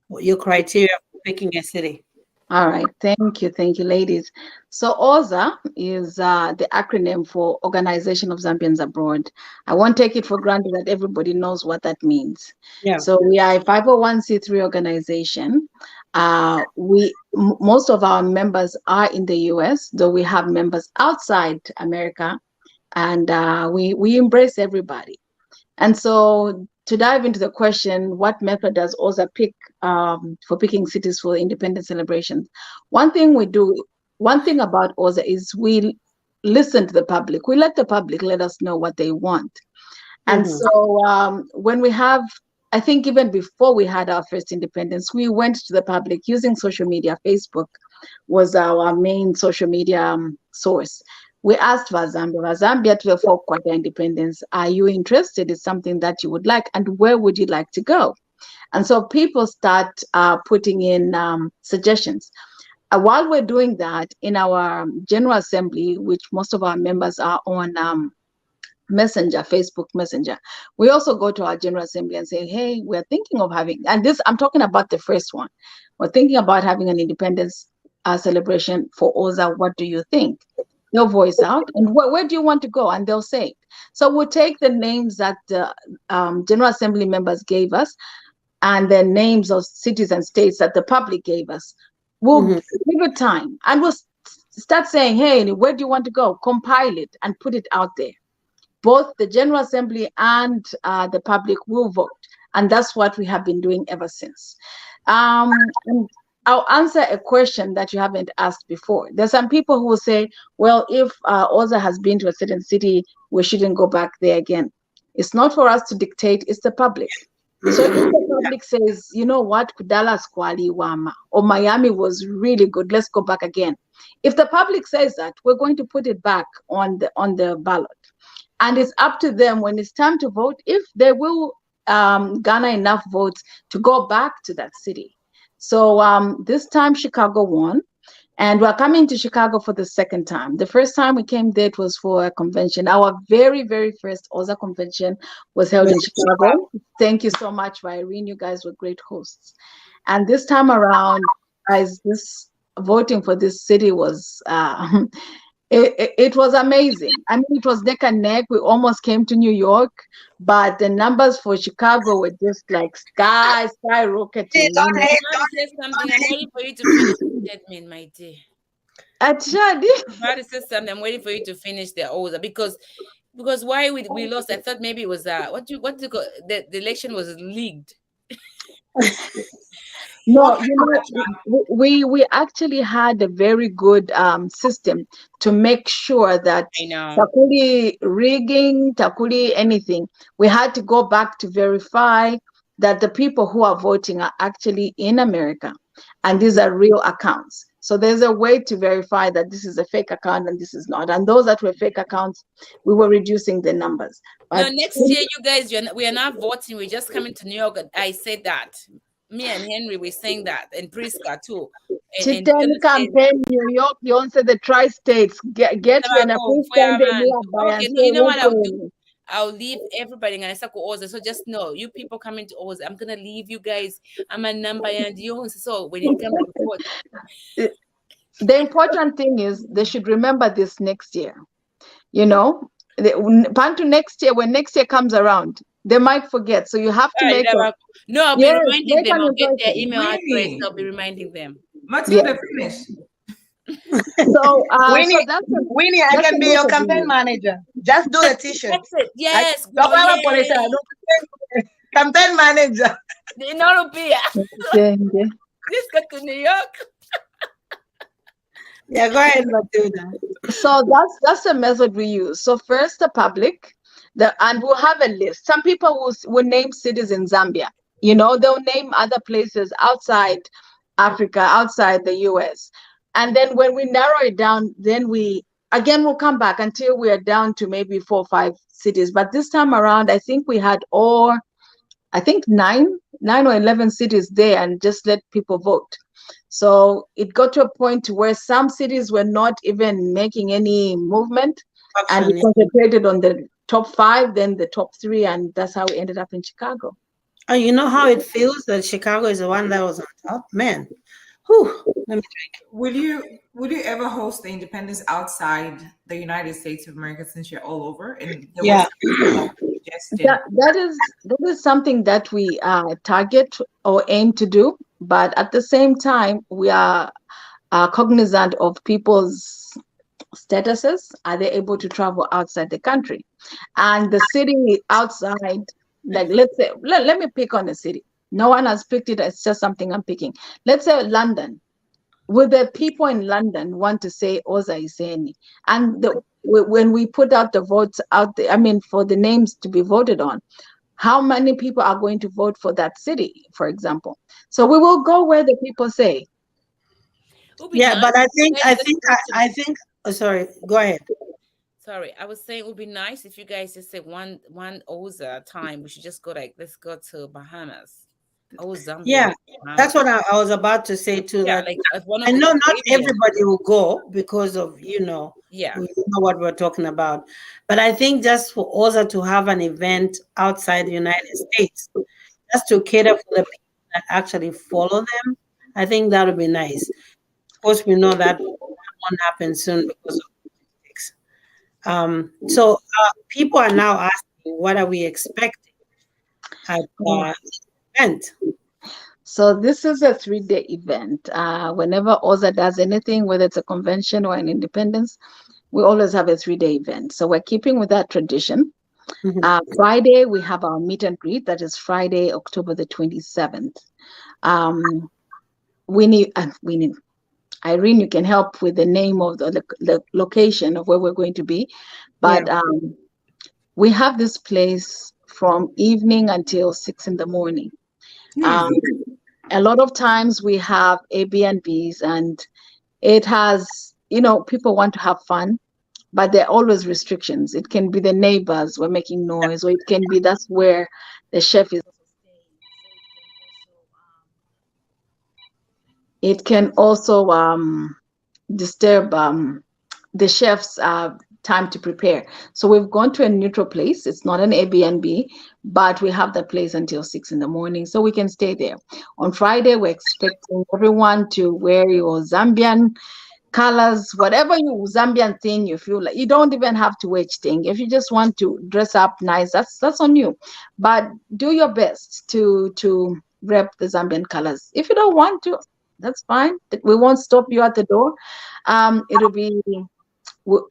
what your criteria for picking a city? All right. Thank you, ladies. So OZA is the acronym for Organization of Zambians Abroad. I won't take it for granted that everybody knows what that means. Yeah. So we are a 501c3 organization. Most of our members are in the US, though we have members outside America, and we embrace everybody. And so to dive into the question, what method does OZA pick for picking cities for independence celebrations? One thing about OZA is we listen to the public. We let the public let us know what they want. And so when we have, I think even before we had our first independence, we went to the public using social media. Facebook was our main social media source. We asked Vazambia to the fourth quarter independence, are you interested? Is something that you would like, and where would you like to go? And so people start putting in suggestions. While we're doing that in our General Assembly, which most of our members are on Messenger, Facebook Messenger, we also go to our General Assembly and say, hey, we're thinking of having, and this, I'm talking about the first one, we're thinking about having an independence celebration for OZA. What do you think? They'll voice out, and where do you want to go? And they'll say it. So we'll take the names that the General Assembly members gave us and the names of cities and states that the public gave us. We'll give it time, and we'll start saying, hey, where do you want to go? Compile it and put it out there. Both the General Assembly and the public will vote. And that's what we have been doing ever since. And I'll answer a question that you haven't asked before. There's some people who will say, well, if OZA has been to a certain city, we shouldn't go back there again. It's not for us to dictate, it's the public. So if the public says, you know what, Dallas Kwali Wama, or Miami was really good, let's go back again. If the public says that, we're going to put it back on the ballot. And it's up to them when it's time to vote, if they will garner enough votes to go back to that city. So this time Chicago won, and we're coming to Chicago for the second time. The first time we came there, it was for a convention. Our very, very first OZA convention was held in Chicago. Thank you so much, Irene. You guys were great hosts. And this time around, guys, this voting for this city was it was amazing. I mean, it was neck and neck. We almost came to New York, but the numbers for Chicago were just like skyrocketing. I'm waiting for you to finish the statement, my dear. Actually, I'm waiting for you to finish the OZA because why we lost? I thought maybe it was the election was leaked. No, we actually had a very good system to make sure that Takuli rigging, Takuli anything, we had to go back to verify that the people who are voting are actually in America, and these are real accounts. So there's a way to verify that this is a fake account and this is not. And those that were fake accounts, we were reducing the numbers. But no, next year, you guys, we are not voting. We're just coming to New York. I said that. Me and Henry were saying that, and Priska too. And campaign New York, you answer the tri-states. Get you an okay, so you know what I'll do? I'll leave everybody in Insaka OZA. So just know, you people coming to OZA, I'm gonna leave you guys. I'm a number and you. So when it comes to vote, the important thing is they should remember this next year. You know, Pantu next year, when next year comes around, they might forget. So you have to make it. No, I'll be reminding them. I'll get their email address. I'll be reminding them. Matilda, finish. So, Winnie, I can be your campaign manager. Just do a t-shirt. Yes. Campaign manager. No, Let's go to New York. Yeah, go ahead, Matilda. So that's the method we use. So first the public, and we'll have a list. Some people will name cities in Zambia. You know, they'll name other places outside Africa, outside the US. And then when we narrow it down, then we'll come back until we are down to maybe 4 or 5 cities. But this time around, I think we had 9 or 11 cities there, and just let people vote. So it got to a point where some cities were not even making any movement, and we concentrated on the top 5, then the top 3, and that's how we ended up in Chicago. Oh, you know how it feels that Chicago is the one that was on top? Man. Whew. Let me drink. Would you ever host the independence outside the United States of America, since you're all over? And that is something that we target or aim to do, but at the same time we are cognizant of people's statuses, are they able to travel outside the country? And the city outside, like let's say, let me pick on a city. No one has picked it, it's just something I'm picking. Let's say London. Will the people in London want to say OZA Iseni? And when we put out the votes out there, I mean, for the names to be voted on, how many people are going to vote for that city, for example? So we will go where the people say. Yeah, but I think. Oh, sorry. Go ahead. Sorry, I was saying it would be nice if you guys just say one OZA time. We should just go let's go to Bahamas. Oh, Zambia. Yeah, that's what I was about to say too. Yeah, that like one of I the know not Caribbean. everybody will go because of Yeah, we know what we're talking about. But I think just for OZA to have an event outside the United States, just to cater for the people that actually follow them, I think that would be nice. Of course, we know that won't happen soon because of politics. So people are now asking, what are we expecting at the event? So this is a 3-day event. Whenever OZA does anything, whether it's a convention or an independence, we always have a 3-day event. So we're keeping with that tradition. Friday, we have our meet and greet. That is Friday, October the 27th. We need Irene, you can help with the name of the location of where we're going to be. But we have this place from evening until 6 in the morning. A lot of times we have Airbnbs, and it has, people want to have fun, but there are always restrictions. It can be the neighbors were making noise, or it can be that's where the chef is. It can also disturb the chef's time to prepare. So we've gone to a neutral place. It's not an Airbnb, but we have the place until 6 in the morning, so we can stay there. On Friday, we're expecting everyone to wear your Zambian colors, whatever you Zambian thing you feel like. You don't even have to wear thing. If you just want to dress up nice, that's on you. But do your best to rep the Zambian colors. If you don't want to, that's fine. We won't stop you at the door.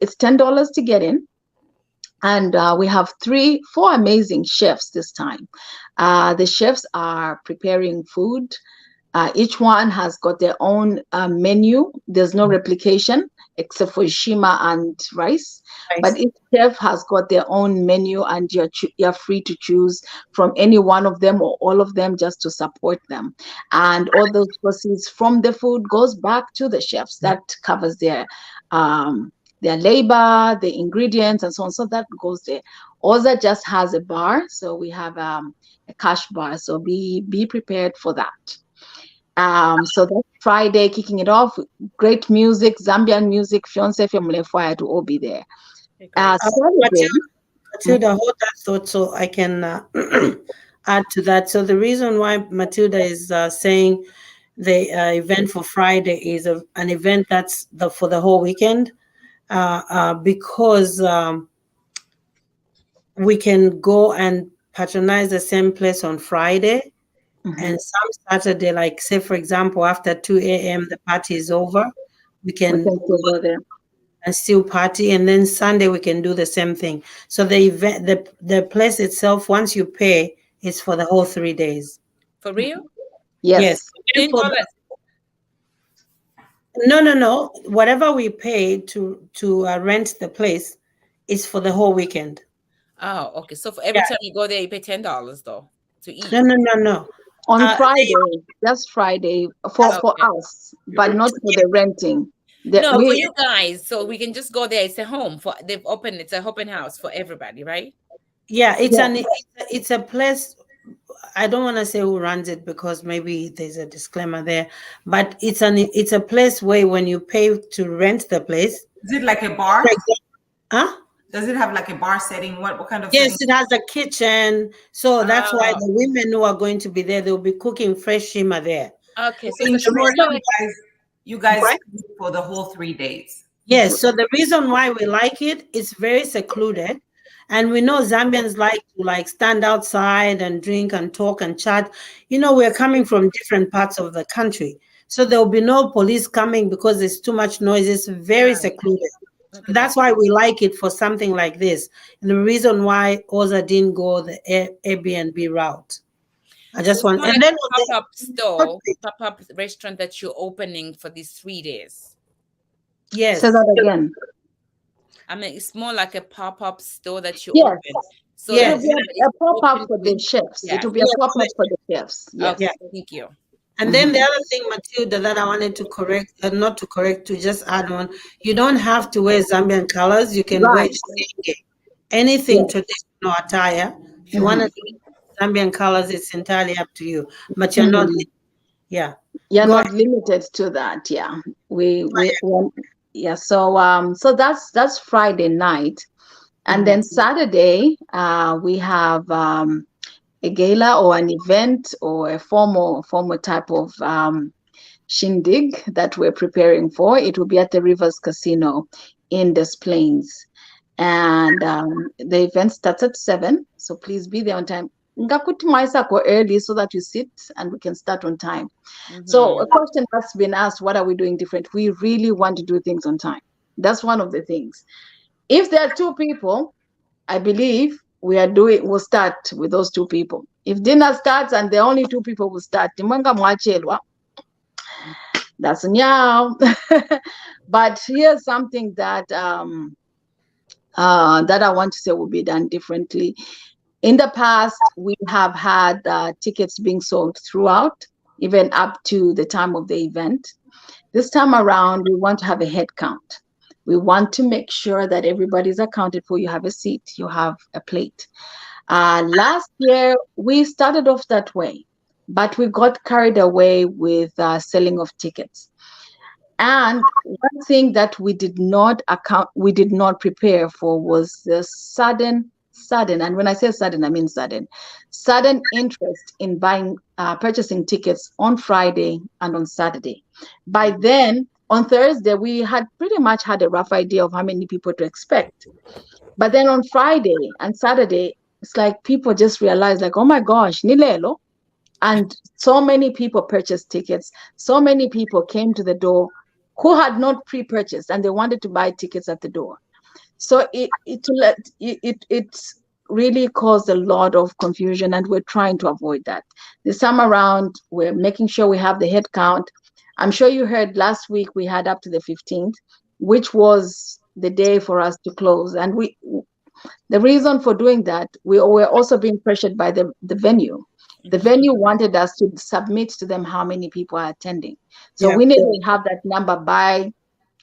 It's $10 to get in, and we have 4 amazing chefs this time. The chefs are preparing food. Each one has got their own menu. There's no replication except for shima and rice. But each chef has got their own menu, and you're free to choose from any one of them or all of them just to support them. And all those proceeds from the food goes back to the chefs. That covers their labor, the ingredients, and so on. So that goes there. OZA just has a bar, so we have a cash bar. So be prepared for that. So that's Friday, kicking it off. Great music, Zambian music. Fiance Femulefire to all be there. Matilda, hold that thought so I can add to that. So the reason why Matilda is saying the event for Friday is an event that's for the whole weekend, because we can go and patronize the same place on Friday. And some Saturday, like say for example, after 2 a.m. the party is over, we can go there and still party, and then Sunday we can do the same thing. So the event, the place itself, once you pay, is for the whole 3 days. For real? Yes. No. Whatever we pay to rent the place is for the whole weekend. Oh, okay. So for every time you go there, you pay $10 though to eat. No. On Friday, just Friday for us, but not for the renting. For you guys, so we can just go there. It's a home it's an open house for everybody, right? Yeah, it's a place. I don't want to say who runs it because maybe there's a disclaimer there, but it's a place where when you pay to rent the place. Is it like a bar? Huh? Does it have like a bar setting? What kind of? Yes, it has a kitchen. So that's why the women who are going to be there, they'll be cooking fresh shima there. Okay, so you guys for the whole 3 days. Yes. So the reason why we like it's very secluded, and we know Zambians like to stand outside and drink and talk and chat. We're coming from different parts of the country, so there'll be no police coming because there's too much noise. It's very secluded. That's why we like it for something like this. And the reason why OZA didn't go the Airbnb route. I just want, and then pop-up store, pop-up restaurant that you're opening for these 3 days. Yes. Say that again. I mean, it's more like a pop-up store that you Yes. open. So Yes. It will be a pop-up for the chefs. Yeah. It will be a pop-up for the chefs. Yes. Okay, thank you. And then the other thing, Matilda, that I wanted to correct, not to correct, to just add on, you don't have to wear Zambian colors. You can wear anything traditional attire. If you want to do Zambian colors, it's entirely up to you. But you're not, You're not limited to that. Yeah. So that's Friday night. And then Saturday, we have a gala or an event or a formal type of shindig that we're preparing for. It will be at the Rivers Casino in Des Plaines. And the event starts at 7. So please be there on time. Ngakutumaisa early so that you sit and we can start on time. So a question that's been asked, what are we doing different? We really want to do things on time. That's one of the things. If there are 2 people, I believe we'll start with those 2 people. If dinner starts and the only 2 people will start, that's now. But here's something that that I want to say will be done differently. In the past, we have had tickets being sold throughout, even up to the time of the event. This time around, we want to have a head count. We want to make sure that everybody's accounted for. You have a seat, you have a plate. Last year, we started off that way, but we got carried away with selling of tickets. And one thing that we did not prepare for was the sudden, and when I say sudden, I mean sudden interest in purchasing tickets on Friday and on Saturday. By then, on Thursday, we had pretty much had a rough idea of how many people to expect. But then on Friday and Saturday, it's like people just realized, like, oh my gosh, nilelo. And so many people purchased tickets. So many people came to the door who had not pre-purchased and they wanted to buy tickets at the door. So it really caused a lot of confusion, and we're trying to avoid that. This time around, we're making sure we have the head count. I'm sure you heard last week we had up to the 15th, which was the day for us to close. And the reason for doing that, we were also being pressured by the venue. The venue wanted us to submit to them how many people are attending. So we needed to have that number by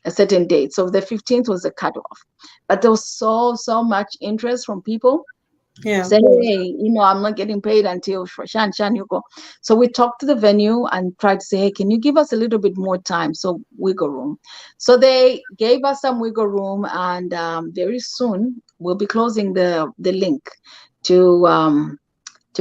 a certain date. So the 15th was the cutoff. But there was so much interest from people. Saying, hey, I'm not getting paid until Shan you go. So we talked to the venue and tried to say, hey, can you give us a little bit more time? So wiggle room. So they gave us some wiggle room, and very soon we'll be closing the link to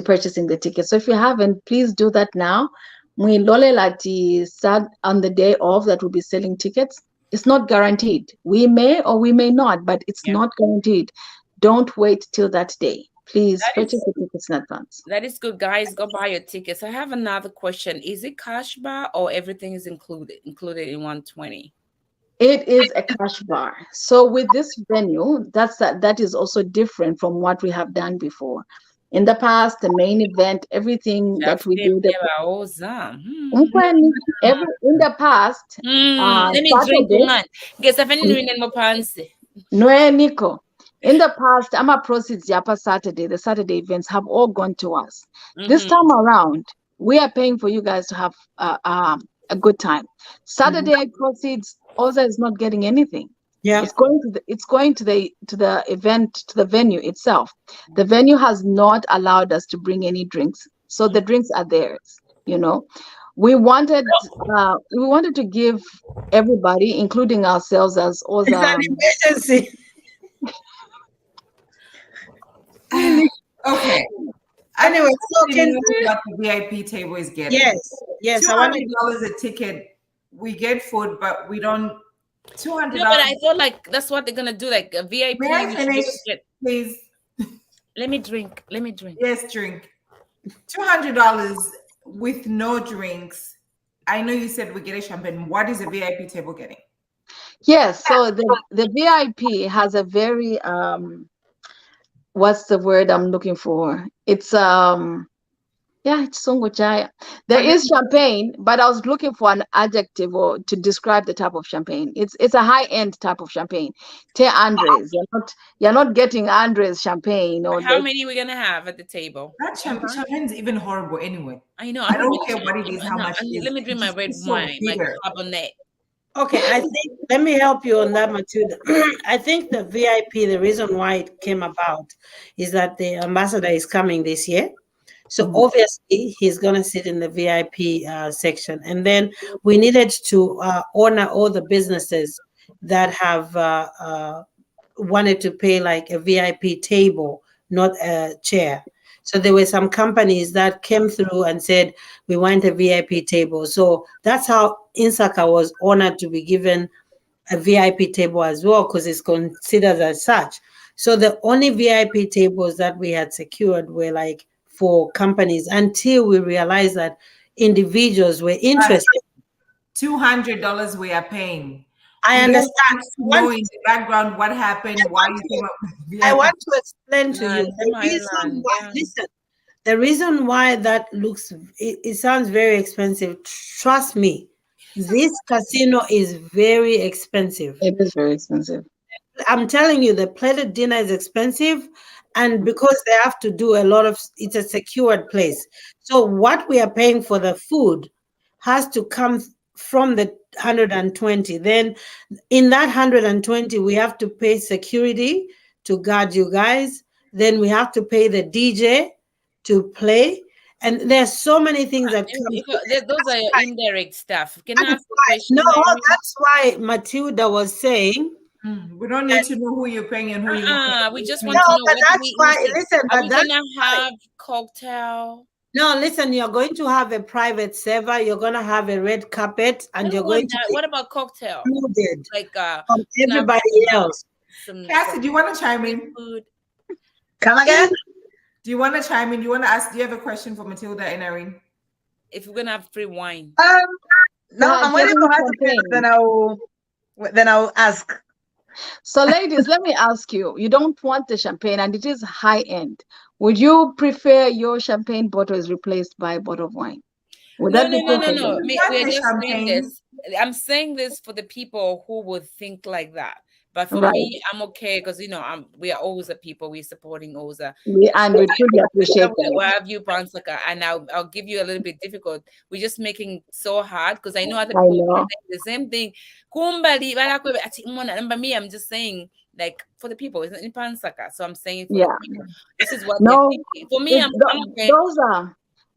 purchasing the tickets. So if you haven't, please do that now. We on the day of that we'll be selling tickets. It's not guaranteed. We may or we may not, but it's not guaranteed. Don't wait till that day. Please purchase the tickets in advance. That is good, guys. Go buy your tickets. I have another question. Is it cash bar or everything is included in 120? It is a cash bar. So with this venue, that is also different from what we have done before. In the past, the main event, everything that we do. In the past, let me drink one. Guess I've been more fancy. No, Nico. In the past, AMA proceeds Yapa Saturday, the Saturday events have all gone to us. This time around, we are paying for you guys to have a good time. Saturday proceeds, OZA is not getting anything. It's going to the event, to the venue itself. The venue has not allowed us to bring any drinks, so the drinks are theirs. We wanted to give everybody, including ourselves as OZA. It's an emergency. Okay. Anyway, so can what the VIP table is getting? Yes. $200 a ticket. We get food, but we don't. $200. No, but I thought like that's what they're gonna do, like a VIP. May I finish, please? Let me drink. Yes, drink. $200 with no drinks. I know you said we get a champagne. What is a VIP table getting? Yes, so the VIP has a very what's the word I'm looking for? It's yeah, it's Songo Jaya. There is champagne, but I was looking for an adjective or to describe the type of champagne. It's a high-end type of champagne. Te Andres. You're not getting Andres champagne or How many we gonna have at the table? That champagne is even horrible anyway. I know. I don't care what it is, how No, much it is. let me drink my red It's so wine, my bitter. Cabernet. Okay, I think let me help you on that, Matilda. I think the VIP, the reason why it came about is that the ambassador is coming this year. So obviously he's gonna sit in the VIP section, and then we needed to honor all the businesses that have wanted to pay like a VIP table, not a chair. So there were some companies that came through and said we want a VIP table. So that's how Insaka was honored to be given a VIP table as well, because it's considered as such. So the only VIP tables that we had secured were like for companies, until we realized that individuals were interested. $200 we are paying. I We don't understand. want to know in the background what happened, why you came up with VIP. I want to explain to you the my reason land, why. yeah. Listen, the reason why that looks, it sounds very expensive. Trust me, this casino is very expensive. It is very expensive. I'm telling you, the plated dinner is expensive, and because they have to do a lot of, it's a secured place. So what we are paying for the food has to come from the 120. Then in that 120, we have to pay security to guard you guys. Then we have to pay the DJ to play. And there's so many things that come. Those are your indirect stuff. Can I ask a question? No, that's why Matilda was saying. We don't need to know who you're paying and who you're paying. We just want No, to know but what that's why. Listen, are but we that's gonna why. have cocktail? No, listen, you're going to have a private server, you're going to have a red carpet, and you're going to be What about cocktail? included Like from everybody else. Cassie, do you want to chime in? Food. Come again? Do you want to chime in? Do you want to ask? Do you have a question for Matilda and Irene? If we're gonna have free wine. No, Yeah, I'm waiting for her to champagne. finish, then I'll ask. So, ladies, let me ask you: you don't want the champagne, and it is high end. Would you prefer your champagne bottle is replaced by a bottle of wine? Would No. that be preferable? We're just doing this. I'm saying this for the people who would think like that. But for Right. me, I'm okay because we are OZA people. We're supporting OZA. And we truly appreciate that. Where have you, Pansaka? And I'll give you a little bit difficult. We're just making it so hard because I know other people are saying the same thing. Me, I'm just saying, like, for the people, it's in Pansaka. So I'm saying, for the people, this is what they're thinking. For me, I'm okay.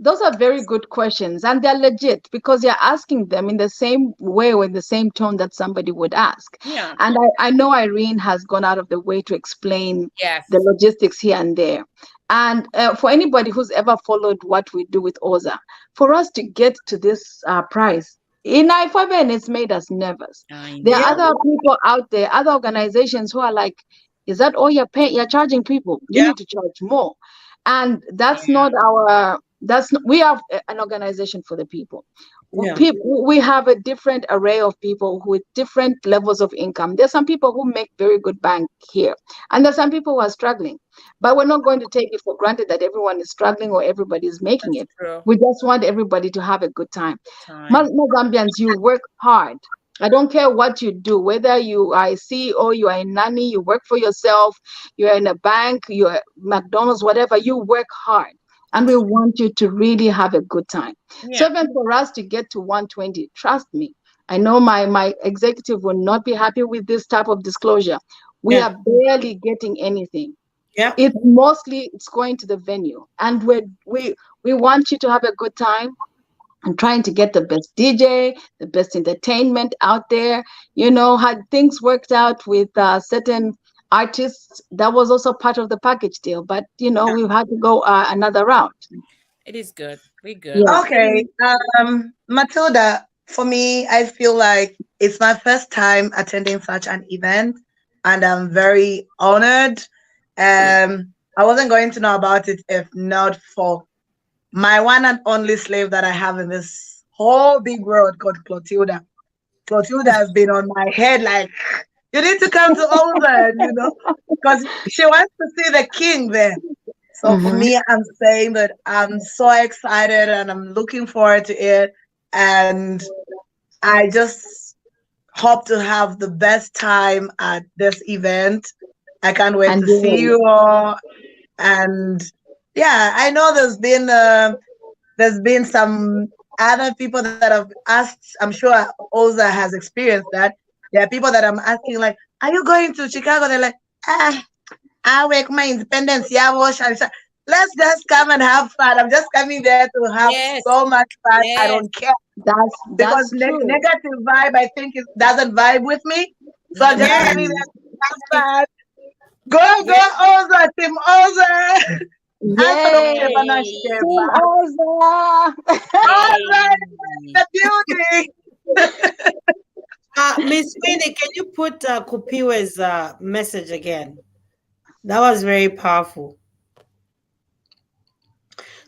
Those are very good questions, and they're legit because you're asking them in the same way or in the same tone that somebody would ask. Yeah. And I know Irene has gone out of the way to explain Yes. the logistics here and there. And for anybody who's ever followed what we do with OZA, for us to get to this price, in I5N, it's made us nervous. There are other people out there, other organizations who are like, is that all you're paying? You're charging people. You need to charge more. And that's not our... we are an organization for the people. We have a different array of people with different levels of income. There's some people who make very good bank here, and there's some people who are struggling. But we're not going to take it for granted that everyone is struggling or everybody is making it. True. We just want everybody to have a good time. Zambians, you work hard. I don't care what you do, whether you are a CEO, you are a nanny, you work for yourself, you're in a bank, you're at McDonald's, whatever, you work hard. And we want you to really have a good time. So even for us to get to 120, trust me, I know my executive will not be happy with this type of disclosure. We are barely getting anything. It's mostly going to the venue. And we want you to have a good time and trying to get the best DJ, the best entertainment out there. You know, had things worked out with certain artists, that was also part of the package deal, but we've had to go another route. It is good. We're good. Okay. Matilda, for me, I feel like it's my first time attending such an event, and I'm very honored. I wasn't going to know about it if not for my one and only slave that I have in this whole big world called Clotilda. Clotilda has been on my head like, you need to come to OZA, you know, because she wants to see the king there. So for me, I'm saying that I'm so excited and I'm looking forward to it. And I just hope to have the best time at this event. I can't wait to see you all. And yeah, I know there's been some other people that have asked. I'm sure OZA has experienced that. There are people that I'm asking like, "Are you going to Chicago?" They're like, I work my independence. Yeah, let's just come and have fun. I'm just coming there to have so much fun. I don't care. Because negative vibe, I think, doesn't vibe with me. So I'm just coming there to have fun. Go, OZA, Team OZA. Yay! Team OZA. OZA, the beauty. Miss Winnie, can you put Kupiwe's message again? That was very powerful.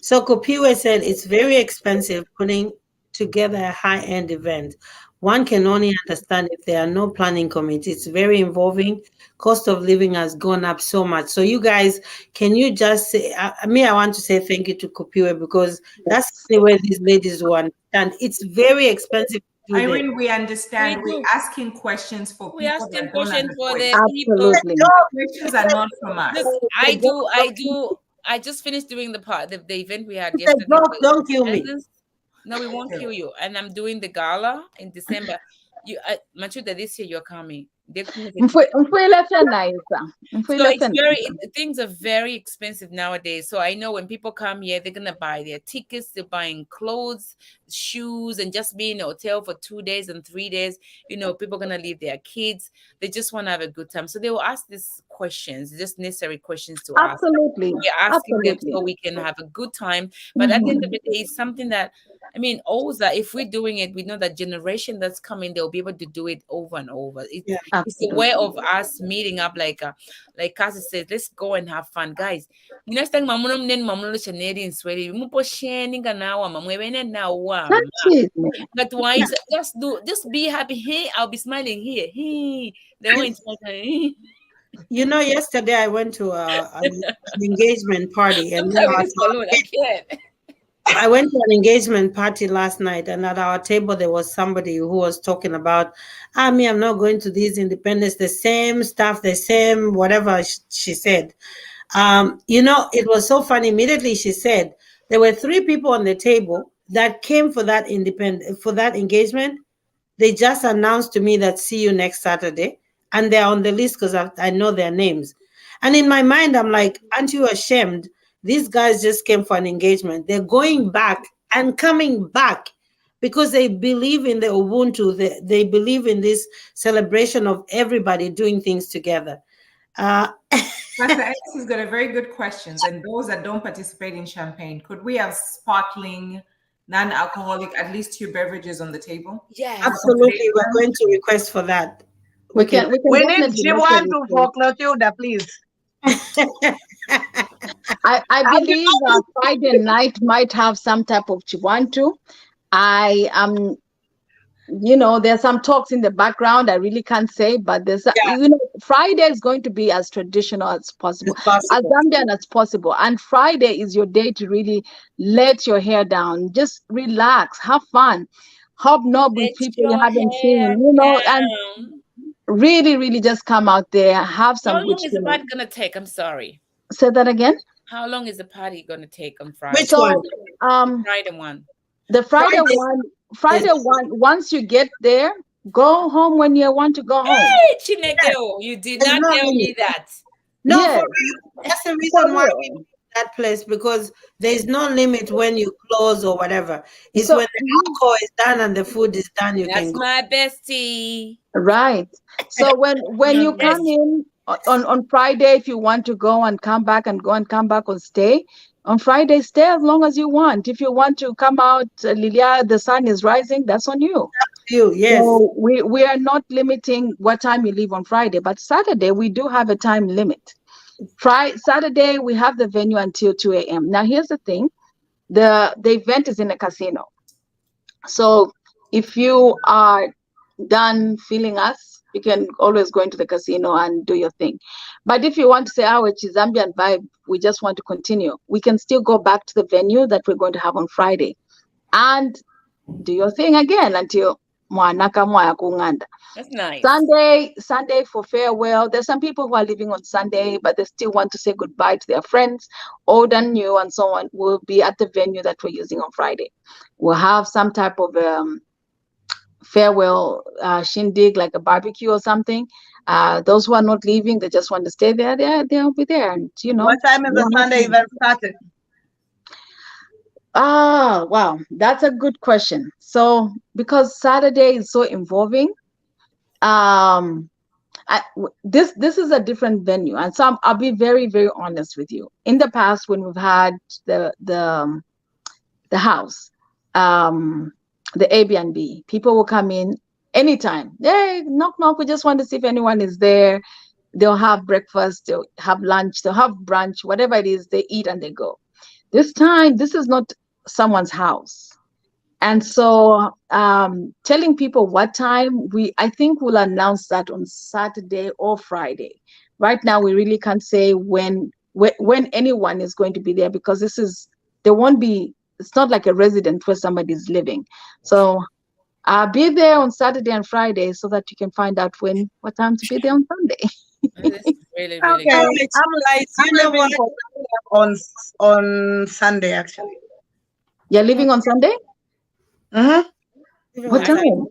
So Kupiwe said it's very expensive putting together a high-end event. One can only understand if there are no planning committees. It's very involving. Cost of living has gone up so much. So you guys, can you just say, I want to say thank you to Kupiwe because that's the way these ladies will understand. It's very expensive. Irene, we understand. We're asking questions for people. We're asking questions for the people. Questions are not from us. Look, I do. I just finished doing the event we had yesterday. Don't kill me. No, we won't kill you. And I'm doing the gala in December. Machuda, this year you're coming. Things are very expensive nowadays. So I know when people come here, they're gonna buy their tickets, they're buying clothes, shoes, and just be in a hotel for 2 days and 3 days. You know, people are gonna leave their kids. They just want to have a good time. So they will ask these questions, just necessary questions to ask. We're asking them so we can have a good time. But at the end of the day, it's something that OZA, if we're doing it, we know that generation that's coming, they'll be able to do it over and over. It's a way of us meeting up, like Cassie says, let's go and have fun, guys. Next time, but why just be happy. Hey, I'll be smiling here. Hey, you know, yesterday I went to an engagement party, and I went to an engagement party last night, and at our table there was somebody who was talking about, I'm not going to these independence, the same stuff, the same whatever she said. You know, it was so funny. Immediately she said there were 3 people on the table that came for that engagement. They just announced to me that see you next Saturday, and they're on the list because I know their names. And in my mind, I'm like, aren't you ashamed? These guys just came for an engagement. They're going back and coming back because they believe in the Ubuntu. They believe in this celebration of everybody doing things together. Pastor X has got a very good question. And those that don't participate in champagne, could we have sparkling, non-alcoholic, at least 2 beverages on the table? Yeah, absolutely. We're going to request for that. We need Chibuantu for Clotilda, please. I believe Friday night might have some type of Chibuantu. I am, there's some talks in the background. I really can't say, but there's, Friday is going to be as traditional as possible, as Zambian as possible. And Friday is your day to really let your hair down, just relax, have fun, hobnob with people you haven't seen, and really, really just come out there, have some. How long is the party gonna take? I'm sorry. Say that again. How long is the party gonna take on Friday? Which one? Friday one. The Friday one. Once you get there, go home when you want to go home. Hey, Chineke, you did not tell me that. No, for real. That's the reason why we went to that place, because there's no limit when you close or whatever. It's when the alcohol is done and the food is done, you can go. That's my bestie. Right. So when you come in on Friday, if you want to go and come back or stay, on Friday, stay as long as you want. If you want to come out, Lilia, the sun is rising, that's on you. Yes. So we are not limiting what time you leave on Friday, but Saturday, we do have a time limit. Saturday, we have the venue until 2 a.m. Now, here's the thing. The event is in a casino. So if you are done feeling us, you can always go into the casino and do your thing. But if you want to say, it's a Zambian vibe, we just want to continue, we can still go back to the venue that we're going to have on Friday and do your thing again until Mwanaka Mwaya Kunganda. That's nice. Sunday for farewell. There's some people who are leaving on Sunday, but they still want to say goodbye to their friends, old and new, and so on. Will be at the venue that we're using on Friday. We'll have some type of farewell shindig, like a barbecue or something. Those who are not leaving, they just want to stay there. They'll be there, and What time is the Sunday event started? Wow, that's a good question. So because Saturday is so involving, this is a different venue, and so I'll be very, very honest with you. In the past, when we've had the house, the Airbnb, people will come in anytime. Hey, knock knock. We just want to see if anyone is there. They'll have breakfast, they'll have lunch, they'll have brunch, whatever it is, they eat and they go. This time, this is not someone's house. And so telling people what time, I think we'll announce that on Saturday or Friday. Right now, we really can't say when anyone is going to be there, because it's not like a resident where somebody's living. So I'll be there on Saturday and Friday so that you can find out what time to be there on Sunday. Really, really Okay, good. you know what? On Sunday, actually. You're leaving on Sunday? Mm-hmm. What time?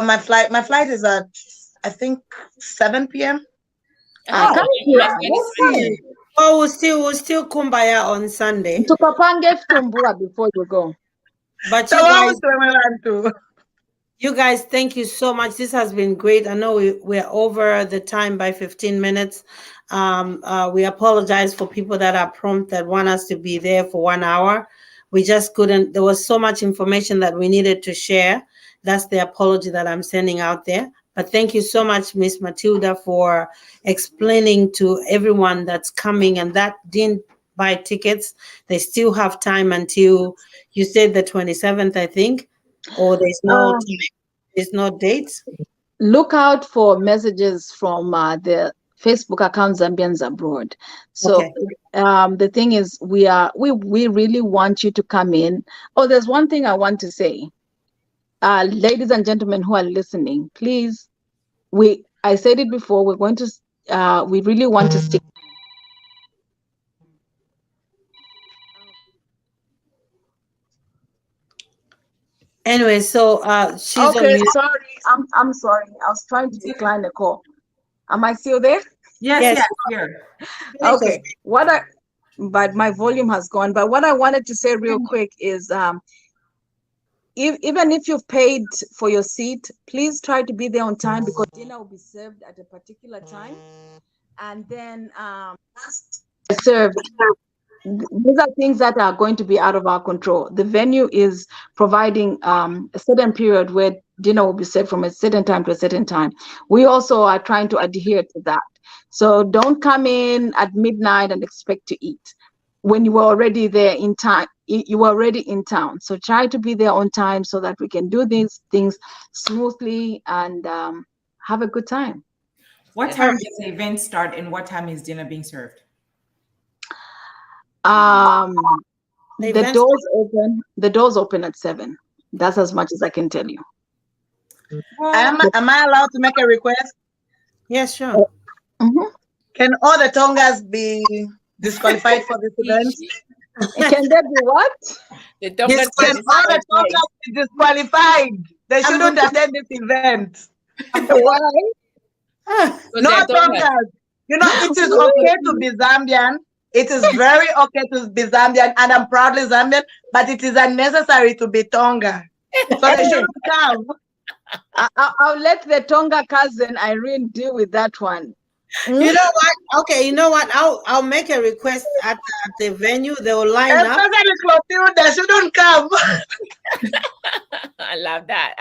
My flight is at, I think, 7 p.m. We'll still kumbaya on Sunday. Tukapange Tumbua before you go. But you guys, thank you so much. This has been great. I know we're over the time by 15 minutes. We apologize for people that are prompt that want us to be there for 1 hour. We just couldn't. There was so much information that we needed to share. That's the apology that I'm sending out there. But thank you so much, Miss Matilda, for explaining to everyone that's coming and that didn't buy tickets. They still have time until, you said, the 27th, I think, or there's no date. Look out for messages from the Facebook account Zambians Abroad. So Okay. The thing is, we really want you to come in. Oh, there's one thing I want to say. Ladies and gentlemen who are listening, please, I said it before, we really want to stick. Anyway, so she's okay. on mute. Sorry, I'm sorry. I was trying to decline the call. Am I still there? Yes, here. Okay. But my volume has gone. But what I wanted to say real quick is, even if you've paid for your seat, please try to be there on time, because dinner will be served at a particular time. And then served. These are things that are going to be out of our control. The venue is providing a certain period where dinner will be served from a certain time to a certain time. We also are trying to adhere to that. So don't come in at midnight and expect to eat when you were already there in time. You were already in town. So try to be there on time so that we can do these things smoothly and have a good time. What time does the event start and what time is dinner being served? The doors open at 7. That's as much as I can tell you. Am I allowed to make a request? Yes, sure. Mm-hmm. Can all the Tongas be disqualified for this event? Can there be what? Can all the Tongas be disqualified? They shouldn't attend this event. Why? No Tongas. It is okay to be Zambian. It is very okay to be Zambian, and I'm proudly Zambian, but it is unnecessary to be Tonga. So they shouldn't come. I'll let the Tonga cousin Irene deal with that one. You know what? Okay, you know what? I'll make a request at the venue. They will line up. They shouldn't come. I love that.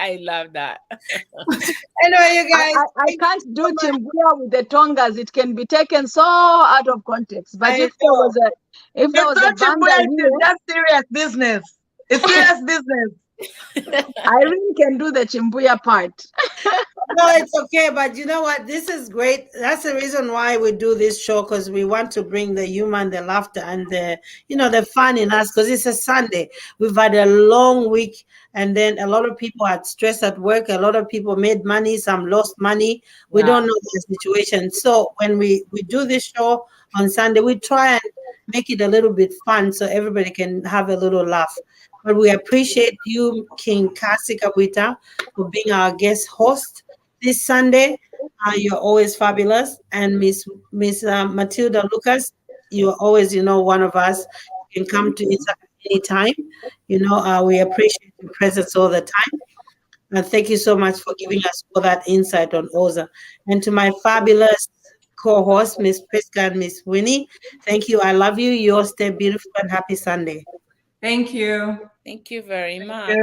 Anyway, you guys, I can't do Chimbuya with the Tongas. It can be taken so out of context. But if there was a band it's just serious business. It's serious business. Irene can do the Chimbuya part. No, it's okay. But you know what? This is great. That's the reason why we do this show, because we want to bring the humor, the laughter, and the the fun in us. Because it's a Sunday. We've had a long week, and then a lot of people had stress at work. A lot of people made money. Some lost money. We don't know the situation. So when we do this show on Sunday, we try and make it a little bit fun so everybody can have a little laugh. But we appreciate you, King Kasi Kabwita, for being our guest host this Sunday. You're always fabulous. And Miss Matilda Lucas, you're always, one of us. You can come to Insaka anytime. We appreciate your presence all the time. And thank you so much for giving us all that insight on OZA. And to my fabulous co-host, Miss Priska and Miss Winnie, thank you. I love you. You all stay beautiful and happy Sunday. Thank you. Thank you very much.